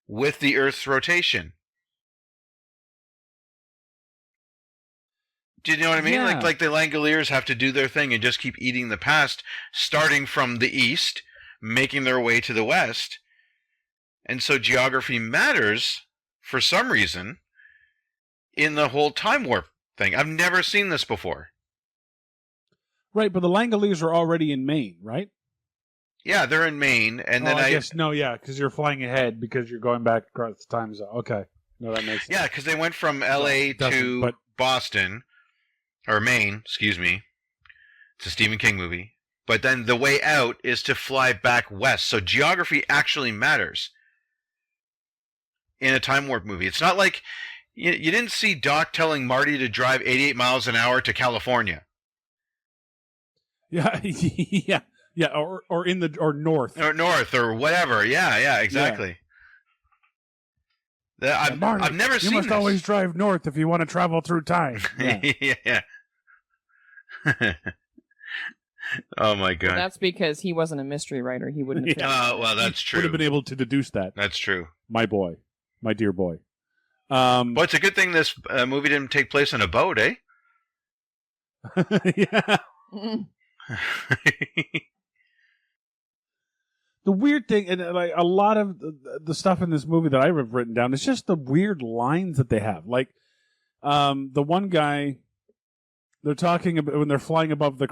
with the Earth's rotation. Do you know what I mean? Yeah. Like the Langoliers have to do their thing and just keep eating the past, starting from the east, making their way to the west. And so geography matters for some reason in the whole time warp thing. I've never seen this before. Right, but the Langoliers are already in Maine, right? Yeah, they're in Maine, and then I guess no, yeah, because you're flying ahead because you're going back across the time zone. Okay, no, that makes sense. Yeah, because they went from L.A. to Boston, or Maine, excuse me. It's a Stephen King movie. But then the way out is to fly back west. So geography actually matters in a time warp movie. It's not like you didn't see Doc telling Marty to drive 88 miles an hour to California. Yeah, yeah, or north, or north, or whatever. Yeah, exactly. Yeah. I've never seen. You must always drive north if you want to travel through time. Yeah. Oh my God! Well, that's because he wasn't a mystery writer. He wouldn't have. Well, that's true. Would have been able to deduce that. That's true. My boy, my dear boy. Well, it's a good thing this movie didn't take place on a boat, eh? Yeah. The weird thing, and like a lot of the stuff in this movie that I've written down, it's just the weird lines that they have. Like, the one guy. They're talking about when they're flying above the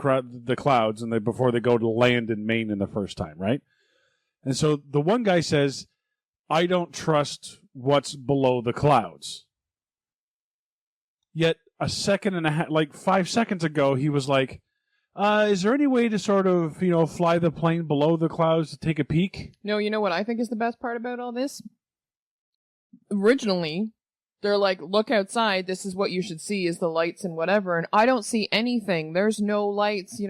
clouds, and before they go to land in Maine in the first time, right? And so the one guy says, "I don't trust what's below the clouds." Yet a second and a half, like 5 seconds ago, he was like, "Is there any way to sort of, fly the plane below the clouds to take a peek?" No, you know what I think is the best part about all this? Originally, they're like, look outside, this is what you should see is the lights and whatever, and I don't see anything. There's no lights,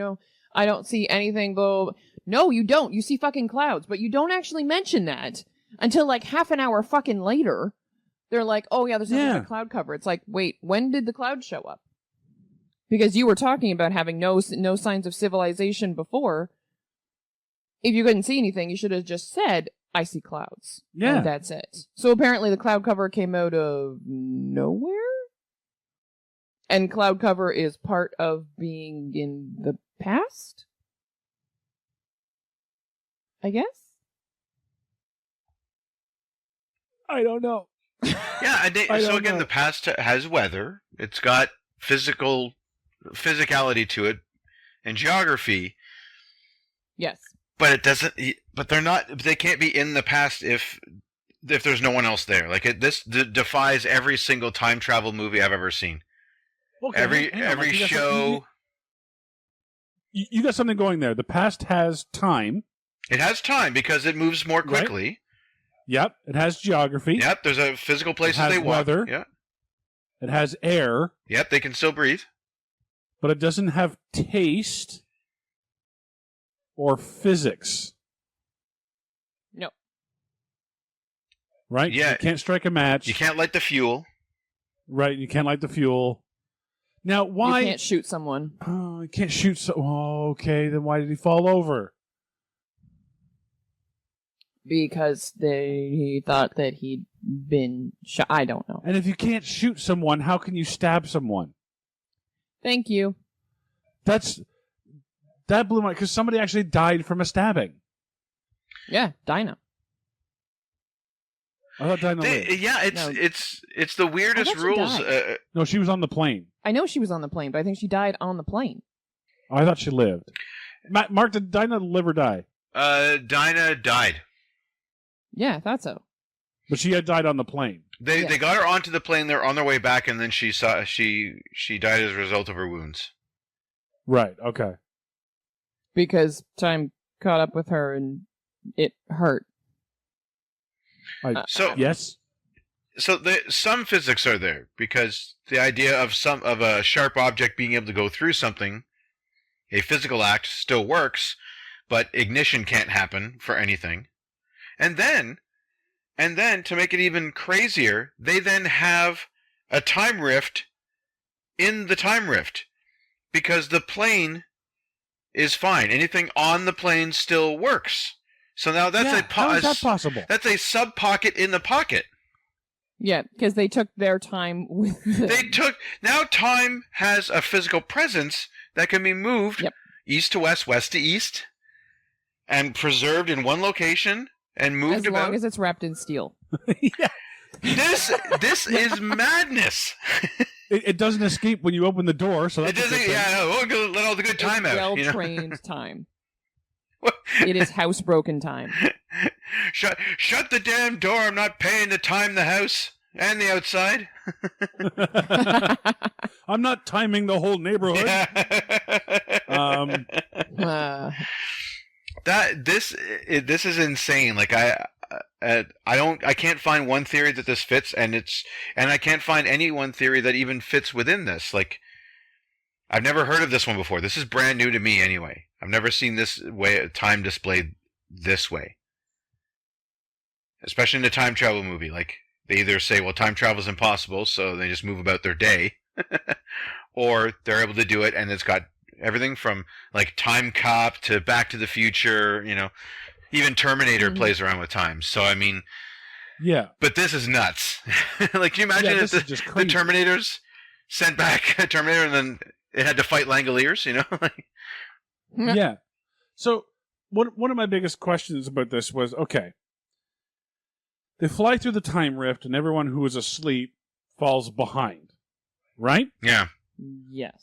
I don't see anything go. No, you don't. You see fucking clouds, but you don't actually mention that until like half an hour fucking later. They're like, oh yeah, there's nothing but cloud cover. It's like, wait, when did the clouds show up? Because you were talking about having no signs of civilization before. If you couldn't see anything, you should have just said, I see clouds. Yeah. And that's it. So apparently the cloud cover came out of nowhere? And cloud cover is part of being in the past? I guess? I don't know. Yeah, so again, the past has weather. It's got physicality to it, and geography. Yes. But it doesn't. But they're not. They can't be in the past if there's no one else there. Like this defies every single time travel movie I've ever seen. Okay, every show. You got something going there. The past has time. It has time because it moves more quickly. Right? Yep. It has geography. Yep. There's a physical places they walk. Weather. Yeah. It has air. Yep. They can still breathe. But it doesn't have taste or physics. No. Right? Yeah. You can't strike a match. You can't light the fuel. Right. You can't light the fuel. Now, why? You can't shoot someone. Oh, you can't shoot. Okay, then why did he fall over? Because he thought that he'd been shot. I don't know. And if you can't shoot someone, how can you stab someone? Thank you. That blew my... Because somebody actually died from a stabbing. Yeah, Dinah. I thought Dinah lived. Yeah, it's the weirdest rules. No, she was on the plane. I know she was on the plane, but I think she died on the plane. Oh, I thought she lived. Mark, did Dinah live or die? Dinah died. Yeah, I thought so. But she had died on the plane. They got her onto the plane. They're on their way back, and then she died as a result of her wounds. Right. Okay. Because time caught up with her, and it hurt. Yes. So some physics are there because the idea of a sharp object being able to go through something, a physical act, still works, but ignition can't happen for anything. And then to make it even crazier, they then have a time rift in the time rift because the plane is fine. Anything on the plane still works. So now that's how is that possible? That's a sub pocket in the pocket. Yeah, because they took their time with. Now time has a physical presence that can be moved east to west, west to east, and preserved in one location and moved about. As long as it's wrapped in steel. Yeah. This is madness. It doesn't escape when you open the door, so that's it doesn't. Yeah, we'll let all the good time out. Well-trained time. It is housebroken time. Shut the damn door. I'm not paying to time the house and the outside. I'm not timing the whole neighborhood. This is insane. Like I can't find one theory that this fits, and I can't find any one theory that even fits within this. Like, I've never heard of this one before. This is brand new to me anyway. I've never seen this way time displayed this way. Especially in a time travel movie. Like, they either say, well, time travel is impossible, so they just move about their day. Or they're able to do it, and it's got everything from, like, Time Cop to Back to the Future, you know. Even Terminator plays around with time. So, I mean... Yeah. But this is nuts. Like, can you imagine if the Terminators sent back a Terminator and then it had to fight Langoliers, you know? Yeah. So, one of my biggest questions about this was, okay, they fly through the time rift and everyone who is asleep falls behind, right? Yeah. Yes.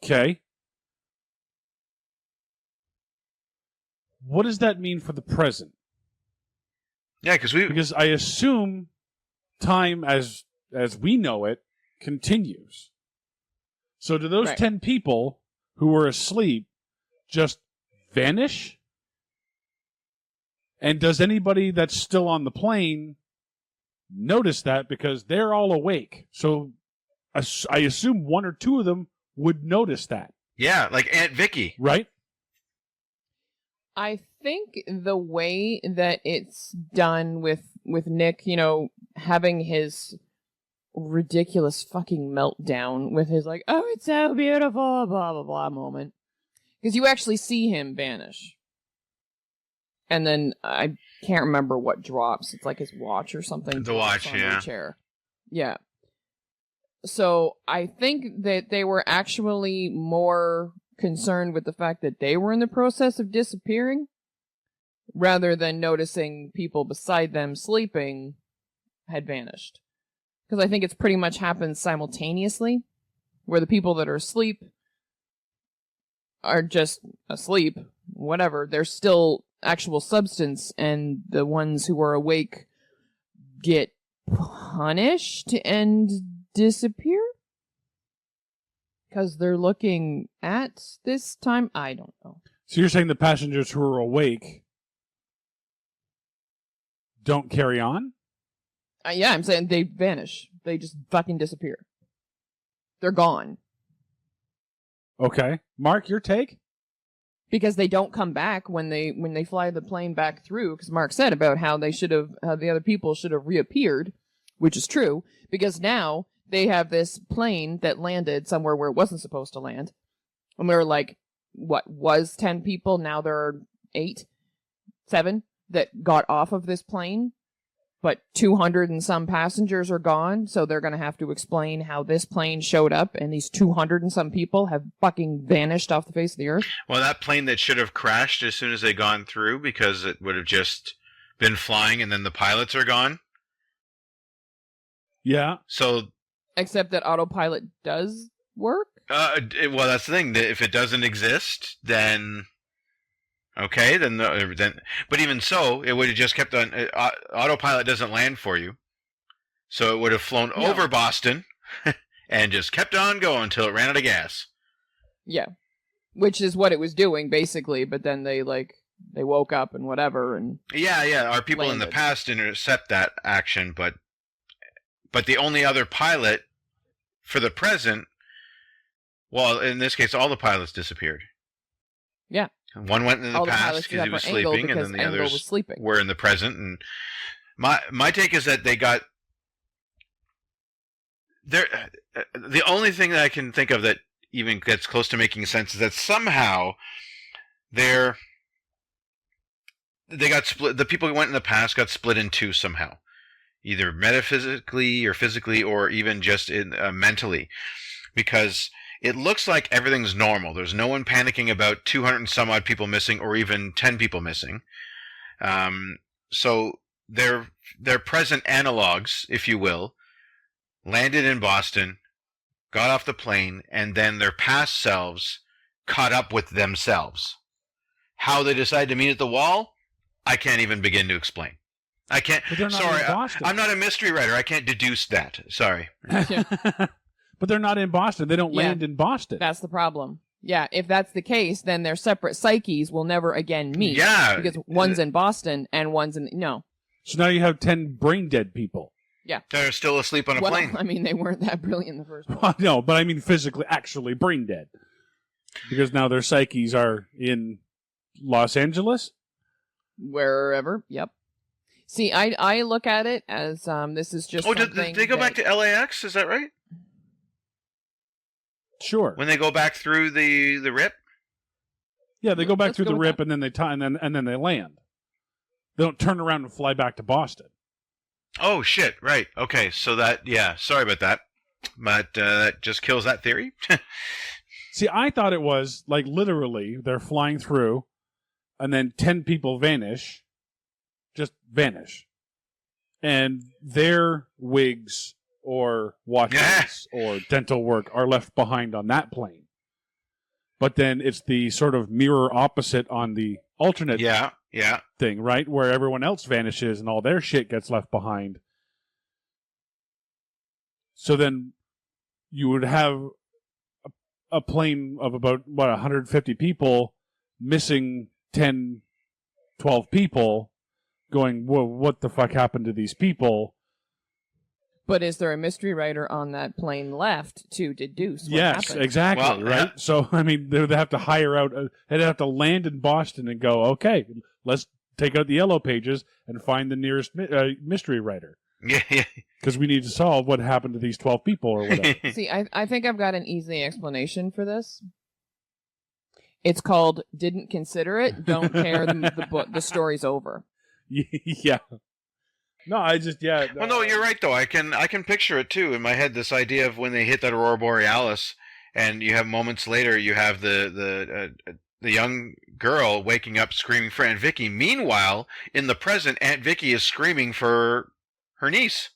Okay. What does that mean for the present? Yeah, because I assume time as we know it continues. So do those 10 people who were asleep just vanish? And does anybody that's still on the plane notice that, because they're all awake? So I assume one or two of them would notice that. Yeah, like Aunt Vicky. Right? I think the way that it's done with Nick, you know, having his ridiculous fucking meltdown with his like, oh, it's so beautiful, blah, blah, blah moment. Because you actually see him vanish. And then I can't remember what drops. It's like his watch or something. The watch, yeah. The chair. Yeah. So I think that they were actually more concerned with the fact that they were in the process of disappearing rather than noticing people beside them sleeping had vanished. Because I think it's pretty much happened simultaneously, where the people that are asleep are just asleep, whatever. There's still actual substance, and the ones who are awake get punished and disappear? Because they're looking at this time? I don't know. So you're saying the passengers who are awake don't carry on? Yeah, I'm saying they vanish. They just fucking disappear. They're gone. Okay. Mark, your take? Because they don't come back when they fly the plane back through, because Mark said about how the other people should have reappeared, which is true, because now they have this plane that landed somewhere where it wasn't supposed to land. And we were like, what, was 10 people, now there are 8, 7 that got off of this plane, but 200 and some passengers are gone, so they're going to have to explain how this plane showed up and these 200 and some people have fucking vanished off the face of the earth. Well, that plane that should have crashed as soon as they gone through, because it would have just been flying and then the pilots are gone. Yeah. So, except that autopilot does work? Well, that's the thing. If it doesn't exist, then... Okay, then but even so, it would have just kept on. Autopilot doesn't land for you, so it would have flown over Boston and just kept on going until it ran out of gas. Yeah, which is what it was doing basically. But then they woke up and whatever and Our people landed. In the past intercept that action, but the only other pilot for the present, well, in this case, all the pilots disappeared. Yeah. One went in the past because he was sleeping, and then the others were in the present. And my take is that they got there. The only thing that I can think of that even gets close to making sense is that somehow they got split. The people who went in the past got split in two somehow, either metaphysically or physically, or even just mentally, because it looks like everything's normal. There's no one panicking about 200 and some odd people missing, or even 10 people missing. So their present analogs, if you will, landed in Boston, got off the plane, and then their past selves caught up with themselves. How they decide to meet at the wall, I can't even begin to explain. I can't. But they're not sorry, in Boston. I'm not a mystery writer. I can't deduce that. Sorry. But they're not in Boston. They don't land in Boston. That's the problem. Yeah, if that's the case, then their separate psyches will never again meet. Yeah. Because one's in Boston and one's in... No. So now you have 10 brain-dead people. Yeah. They're still asleep on a plane. I mean, they weren't that brilliant in the first place. No, but I mean physically, actually brain-dead. Because now their psyches are in Los Angeles? Wherever, yep. See, I look at it as this is just did they go back to LAX? Is that right? Sure. When they go back through the rip? Yeah, they go back Let's through go the with rip that. and then they and then they land. They don't turn around and fly back to Boston. Oh, shit. Right. Okay. So that, sorry about that. But that just kills that theory. See, I thought it was like literally they're flying through and then 10 people vanish. Just vanish. And their wigs or watches or dental work are left behind on that plane. But then it's the sort of mirror opposite on the alternate thing, right? Where everyone else vanishes and all their shit gets left behind. So then you would have a plane of about, 150 people missing 10, 12 people going, whoa, what the fuck happened to these people? But is there a mystery writer on that plane left to deduce what Yes, happened? exactly, Well, right? So, I mean, they'd have to hire out, they'd have to land in Boston and go, okay, let's take out the yellow pages and find the nearest mystery writer. Yeah. Because we need to solve what happened to these 12 people or whatever. See, I think I've got an easy explanation for this. It's called "Didn't Consider It, Don't Care." The story's over. Yeah. No, I just Well, no, you're right though. I can picture it too in my head. This idea of when they hit that aurora borealis, and you have moments later, you have the young girl waking up screaming for Aunt Vicky. Meanwhile, in the present, Aunt Vicky is screaming for her niece.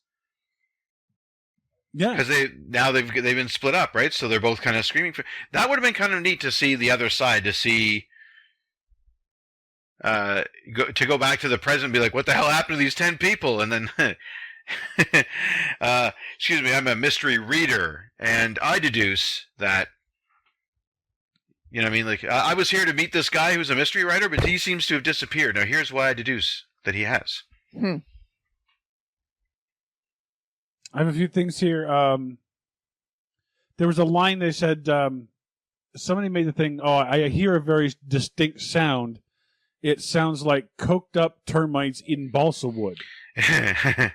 Yeah, because they've been split up, right? So they're both kind of screaming for. That would have been kind of neat to see the other side, to see. To go back to the present and be like, what the hell happened to these 10 people? And then, excuse me, I'm a mystery reader, and I deduce that, you know what I mean? Like, I was here to meet this guy who's a mystery writer, but he seems to have disappeared. Now, here's why I deduce that he has. I have a few things here. There was a line they said, somebody made the thing, I hear a very distinct sound. It sounds like coked up termites in balsa wood.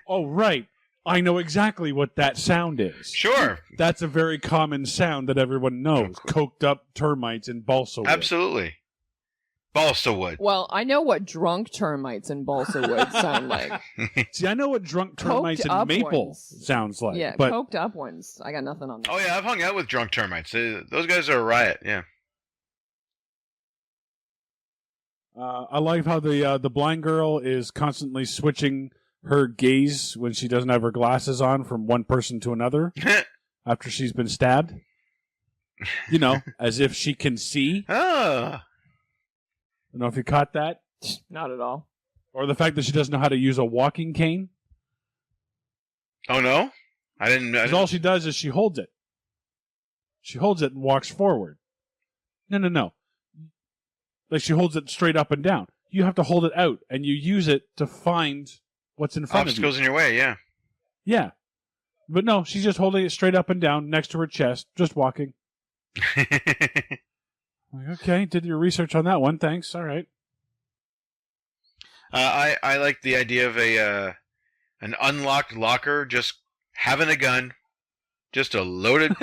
Oh, right. I know exactly what that sound is. Sure. That's a very common sound that everyone knows. Coked up termites in balsa wood. Absolutely. Balsa wood. Well, I know what drunk termites in balsa wood sound like. See, I know what drunk termites Coked and up maple ones. sounds like. Yeah, but coked up ones. I got nothing on that. Oh, yeah, I've hung out with drunk termites. Those guys are a riot, yeah. I like how the blind girl is constantly switching her gaze when she doesn't have her glasses on from one person to another after she's been stabbed. You know, as if she can see. Oh. I don't know if you caught that. Not at all. Or the fact that she doesn't know how to use a walking cane. Oh, no? I didn't. Because all she does is she holds it. She holds it and walks forward. No. Like she holds it straight up and down. You have to hold it out, and you use it to find what's in front of you. Obstacles in your way, yeah. Yeah. But no, she's just holding it straight up and down next to her chest, just walking. Like, okay, did your research on that one. Thanks. All right. I like the idea of an unlocked locker just having a gun. Just a loaded...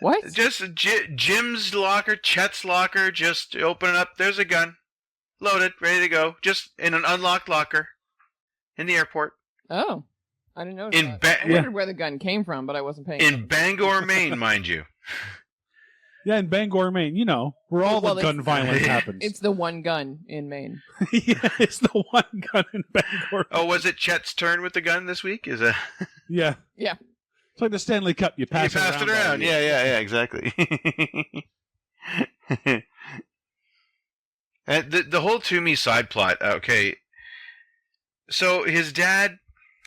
What? Just Jim's locker, Chet's locker, just open it up. There's a gun. Loaded, ready to go. Just in an unlocked locker in the airport. Oh. I didn't notice that. I wondered where the gun came from, but I wasn't paying attention. In Bangor, Maine, mind you. Yeah, in Bangor, Maine, you know, where all the gun violence happens. It's the one gun in Maine. Yeah, it's the one gun in Bangor. Oh, was it Chet's turn with the gun this week? Yeah. Yeah. It's like the Stanley Cup. You pass it around. Yeah, exactly. The whole Toomey side plot. Okay, so his dad.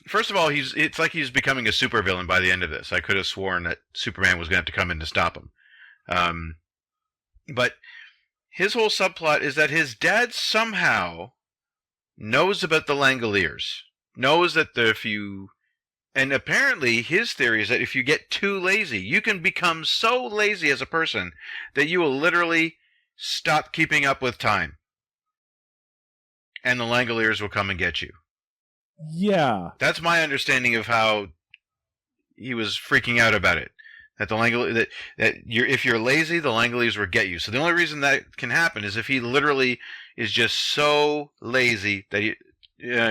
First of all, it's like he's becoming a supervillain by the end of this. I could have sworn that Superman was going to have to come in to stop him. But his whole subplot is that his dad somehow knows about the Langoliers. Knows that and apparently his theory is that if you get too lazy, you can become so lazy as a person that you will literally stop keeping up with time. And the Langoliers will come and get you. Yeah. That's my understanding of how he was freaking out about it. That if you're lazy, the Langoliers will get you. So the only reason that can happen is if he literally is just so lazy that he...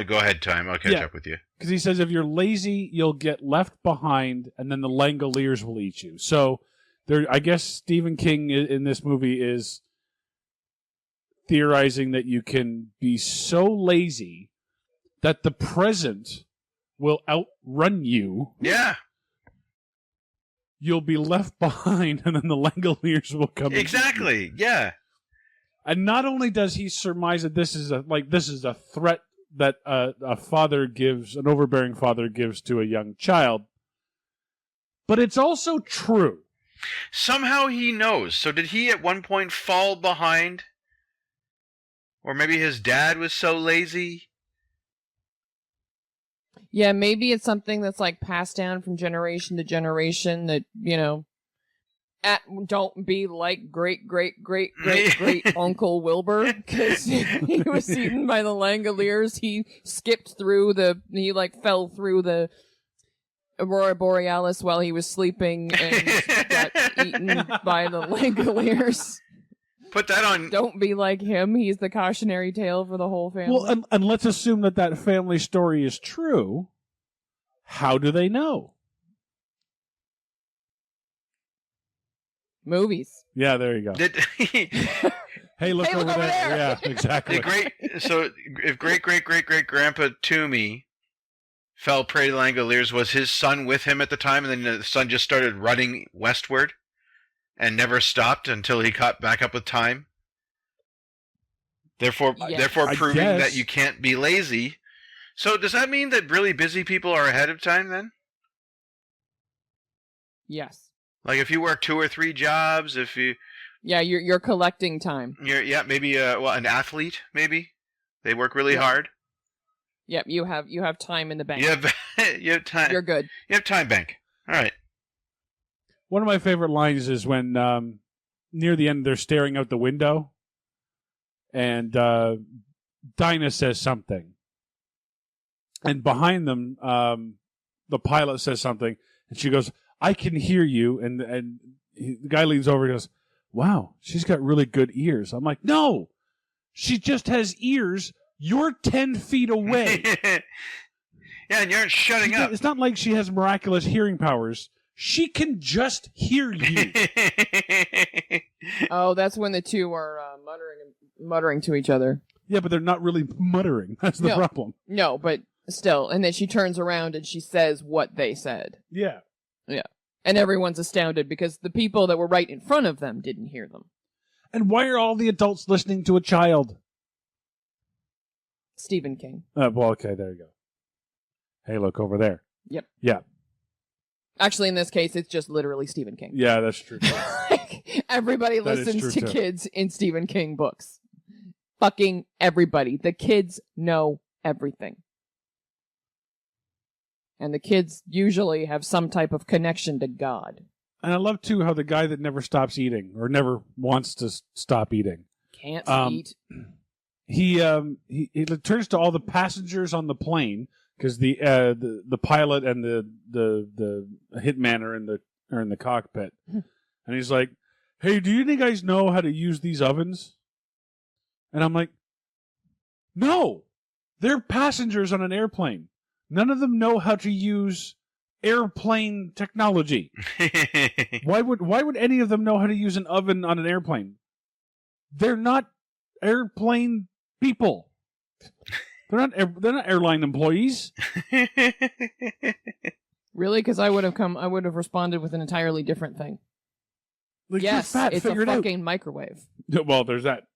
go ahead, Time. I'll catch up with you. Because he says if you're lazy, you'll get left behind, and then the Langoliers will eat you. So I guess Stephen King in this movie is theorizing that you can be so lazy that the present will outrun you. Yeah. You'll be left behind, and then the Langoliers will come. Exactly. Yeah. And not only does he surmise that this is a threat that an overbearing father gives to a young child, but it's also true. Somehow he knows. So did he at one point fall behind? Or maybe his dad was so lazy? Yeah, maybe it's something that's like passed down from generation to generation that, don't be like great Uncle Wilbur, because he was eaten by the Langoliers. He fell through the Aurora Borealis while he was sleeping and got eaten by the Langoliers. Put that on. Don't be like him. He's the cautionary tale for the whole family. Well, and let's assume that family story is true. How do they know? Movies. Yeah, there you go. Hey, look over there. Yeah, exactly. If great Grandpa Toomey fell prey to Langoliers, was his son with him at the time, and then the son just started running westward and never stopped until he caught back up with time? Therefore proving that you can't be lazy. So does that mean that really busy people are ahead of time then? Yes. Like if you work 2 or 3 jobs, if you... Yeah, you're collecting time. Maybe an athlete, maybe. They work really hard. Yep, you have time in the bank. You have time. You're good. You have time bank. All right. One of my favorite lines is when near the end they're staring out the window and Dinah says something. And behind them, the pilot says something, and she goes, "I can hear you." And the guy leans over and goes, "Wow, she's got really good ears." I'm like, "No, she just has ears. You're 10 feet away." Yeah, and you aren't shutting up. It's not like she has miraculous hearing powers. She can hear you. Oh, that's when the two are muttering to each other. Yeah, but they're not really muttering. That's the problem. No, but still. And then she turns around and she says what they said. Yeah. Yeah. And everyone's astounded because the people that were right in front of them didn't hear them. And why are all the adults listening to a child? Stephen King. Well, okay, there you go. Hey, look over there. Yep. Yeah. Actually, in this case, it's just literally Stephen King. Yeah, that's true. Everybody listens to kids in Stephen King books. Fucking everybody. The kids know everything. And the kids usually have some type of connection to God. And I love, too, how the guy that never stops eating or never wants to stop eating. Can't eat. He turns to all the passengers on the plane because the pilot and the hitman are in the cockpit, and he's like, "Hey, do you guys know how to use these ovens?" And I'm like, "No, they're passengers on an airplane. None of them know how to use airplane technology. Why would any of them know how to use an oven on an airplane? They're not airplane people. They're not airline employees." Really? Because I would have responded with an entirely different thing. Like, Yes, you're fat, it's a figure it out. fucking microwave. Well, there's that.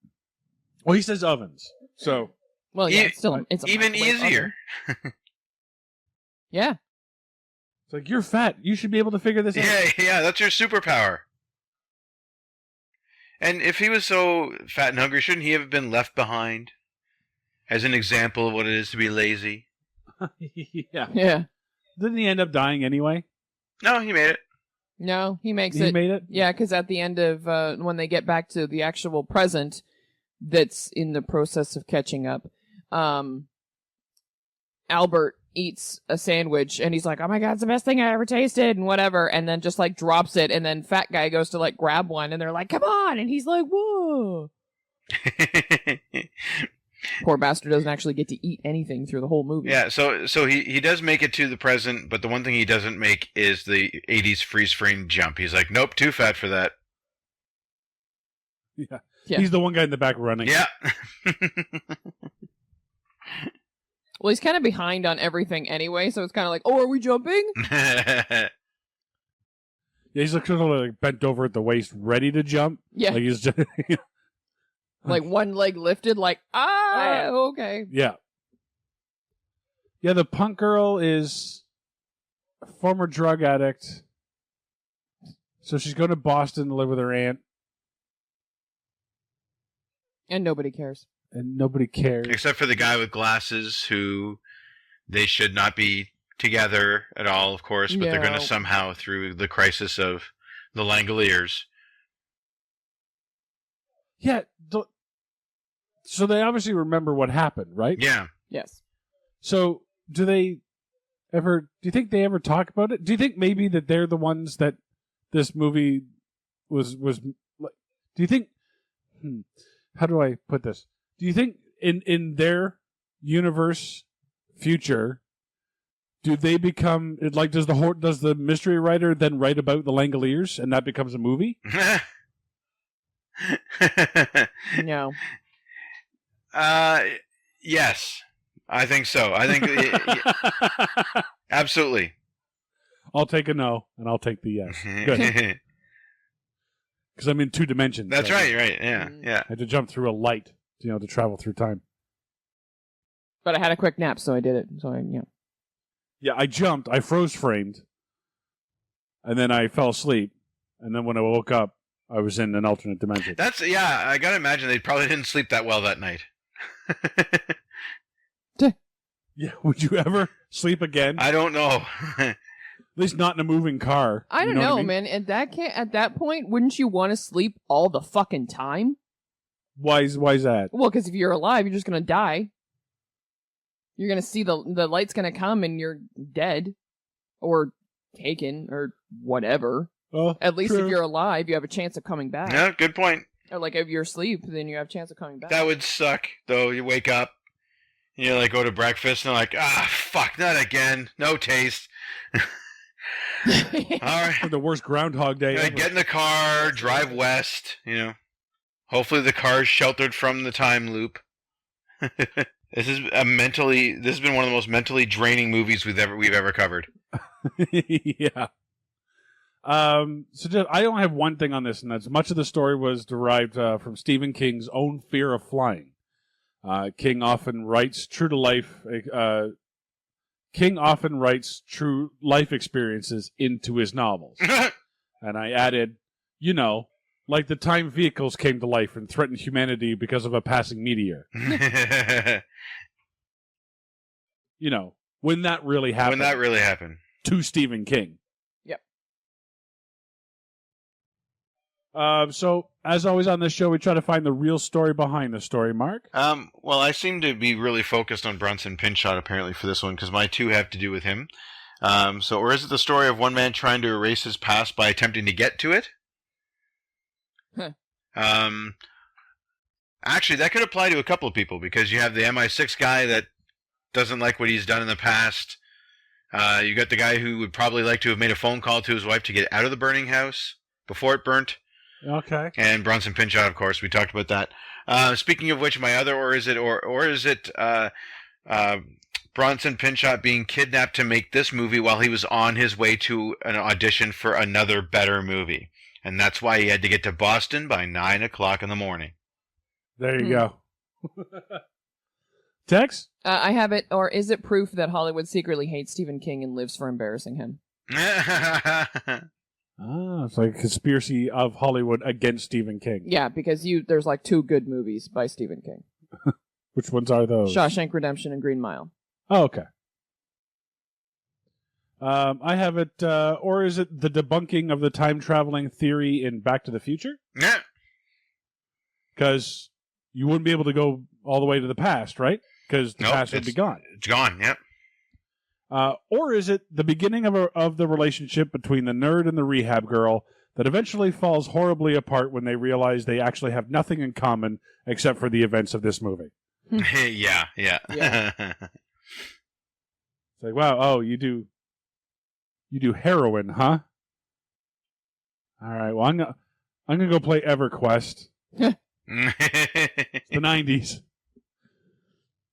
Well, he says ovens. So, Well, yeah, it's still it's a even microwave easier. oven. Yeah. it's like, you're fat. You should be able to figure this out. Yeah, that's your superpower. And if he was so fat and hungry, shouldn't he have been left behind as an example of what it is to be lazy? Yeah. Yeah. Didn't he end up dying anyway? No, he made it. No, he makes He it. made it? Yeah, because at the end of when they get back to the actual present, that's in the process of catching up. Albert eats a sandwich and he's like, "Oh my god, it's the best thing I ever tasted," and whatever, and then just like drops it, and then fat guy goes to like grab one, and they're like, "Come on," and he's like, "Whoa." Poor bastard doesn't actually get to eat anything through the whole movie. Yeah, so he does make it to the present, but the one thing he doesn't make is the 80s freeze frame jump. He's like, nope, too fat for that. Yeah. Yeah. He's the one guy in the back running. Yeah. Well, he's kind of behind on everything anyway, so it's kind of like, "Oh, are we jumping?" Yeah, he's like, sort of like bent over at the waist, ready to jump. Yeah. Like he's just, Like one leg lifted, like, okay. yeah. Yeah, the punk girl is a former drug addict. So she's going to Boston to live with her aunt, And nobody cares. and nobody cares. Except for the guy with glasses who they should not be together at all, of course, but they're going No. to somehow, through the crisis of the Langoliers. Yeah. So they obviously remember what happened, right? Yeah. Yes. So do you think they ever talk about it? Do you think maybe that they're the ones that this movie was like, do you think, how do I put this? Do you think in their universe future, do they become, like, does the mystery writer then write about the Langoliers and that becomes a movie? No. Yes, I think so. I think absolutely. I'll take a no, and I'll take the yes. Good. Because I'm in 2 dimensions. That's so right. Yeah, yeah. I had to jump through a light, to travel through time. But I had a quick nap, so I did it. So Yeah, I jumped. I froze framed, and then I fell asleep. And then when I woke up, I was in an alternate dimension. I gotta imagine they probably didn't sleep that well that night. Yeah, would you ever sleep again? I don't know. At least not in a moving car. I don't You know, what I mean? man. At that point, wouldn't you want to sleep all the fucking time? Why is that? Well, because if you're alive, you're just gonna die. You're gonna see the light's gonna come, and you're dead, or taken, or whatever. Oh, At least true. if you're alive, you have a chance of coming back. Yeah, good point. Or like if you're asleep, then you have a chance of coming back. That would suck, though. You wake up, you like go to breakfast, and they're like, fuck, not again. No taste. All right. The worst Groundhog Day ever. Get in the car, drive west. Hopefully the car's sheltered from the time loop. This has been one of the most mentally draining movies we've ever covered. Yeah. So I only have one thing on this, and that's much of the story was derived from Stephen King's own fear of flying. King often writes true life experiences into his novels. And I added, like the time vehicles came to life and threatened humanity because of a passing meteor. When that really happened. To Stephen King. Yep. So, as always on this show, we try to find the real story behind the story, Mark. Well, I seem to be really focused on Bronson Pinchot, apparently, for this one, because my 2 have to do with him. Or is it the story of one man trying to erase his past by attempting to get to it? Huh. Actually, that could apply to a couple of people, because you have the MI6 guy that doesn't like what he's done in the past. You got the guy who would probably like to have made a phone call to his wife to get out of the burning house before it burnt. Okay. And Bronson Pinchot, of course, we talked about that. Speaking of which, my other, or is it Bronson Pinchot being kidnapped to make this movie while he was on his way to an audition for another better movie? And that's why he had to get to Boston by 9 o'clock in the morning. There you go. Tex? I have it, or is it proof that Hollywood secretly hates Stephen King and lives for embarrassing him? It's like a conspiracy of Hollywood against Stephen King. Yeah, because there's like 2 good movies by Stephen King. Which ones are those? Shawshank Redemption and Green Mile. Oh, okay. I have it, or is it the debunking of the time-traveling theory in Back to the Future? Yeah. Because you wouldn't be able to go all the way to the past, right? Because the past would be gone. It's gone, yep. Or is it the beginning of the relationship between the nerd and the rehab girl that eventually falls horribly apart when they realize they actually have nothing in common except for the events of this movie? Yeah. It's like, wow, oh, you do heroin, huh? All right, well, I'm gonna go play EverQuest. It's the 90s.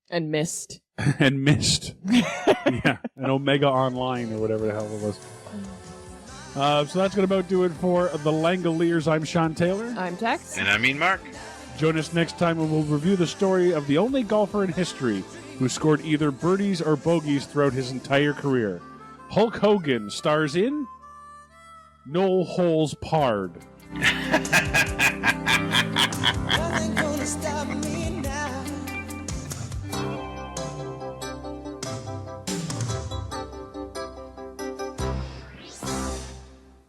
And Mist. And Mist. Yeah, and Omega Online or whatever the hell it was. So that's going to about do it for the Langoliers. I'm Sean Taylor. I'm Tex. And I mean Mark. Join us next time when we'll review the story of the only golfer in history who scored either birdies or bogeys throughout his entire career. Hulk Hogan stars in No Holes Parred.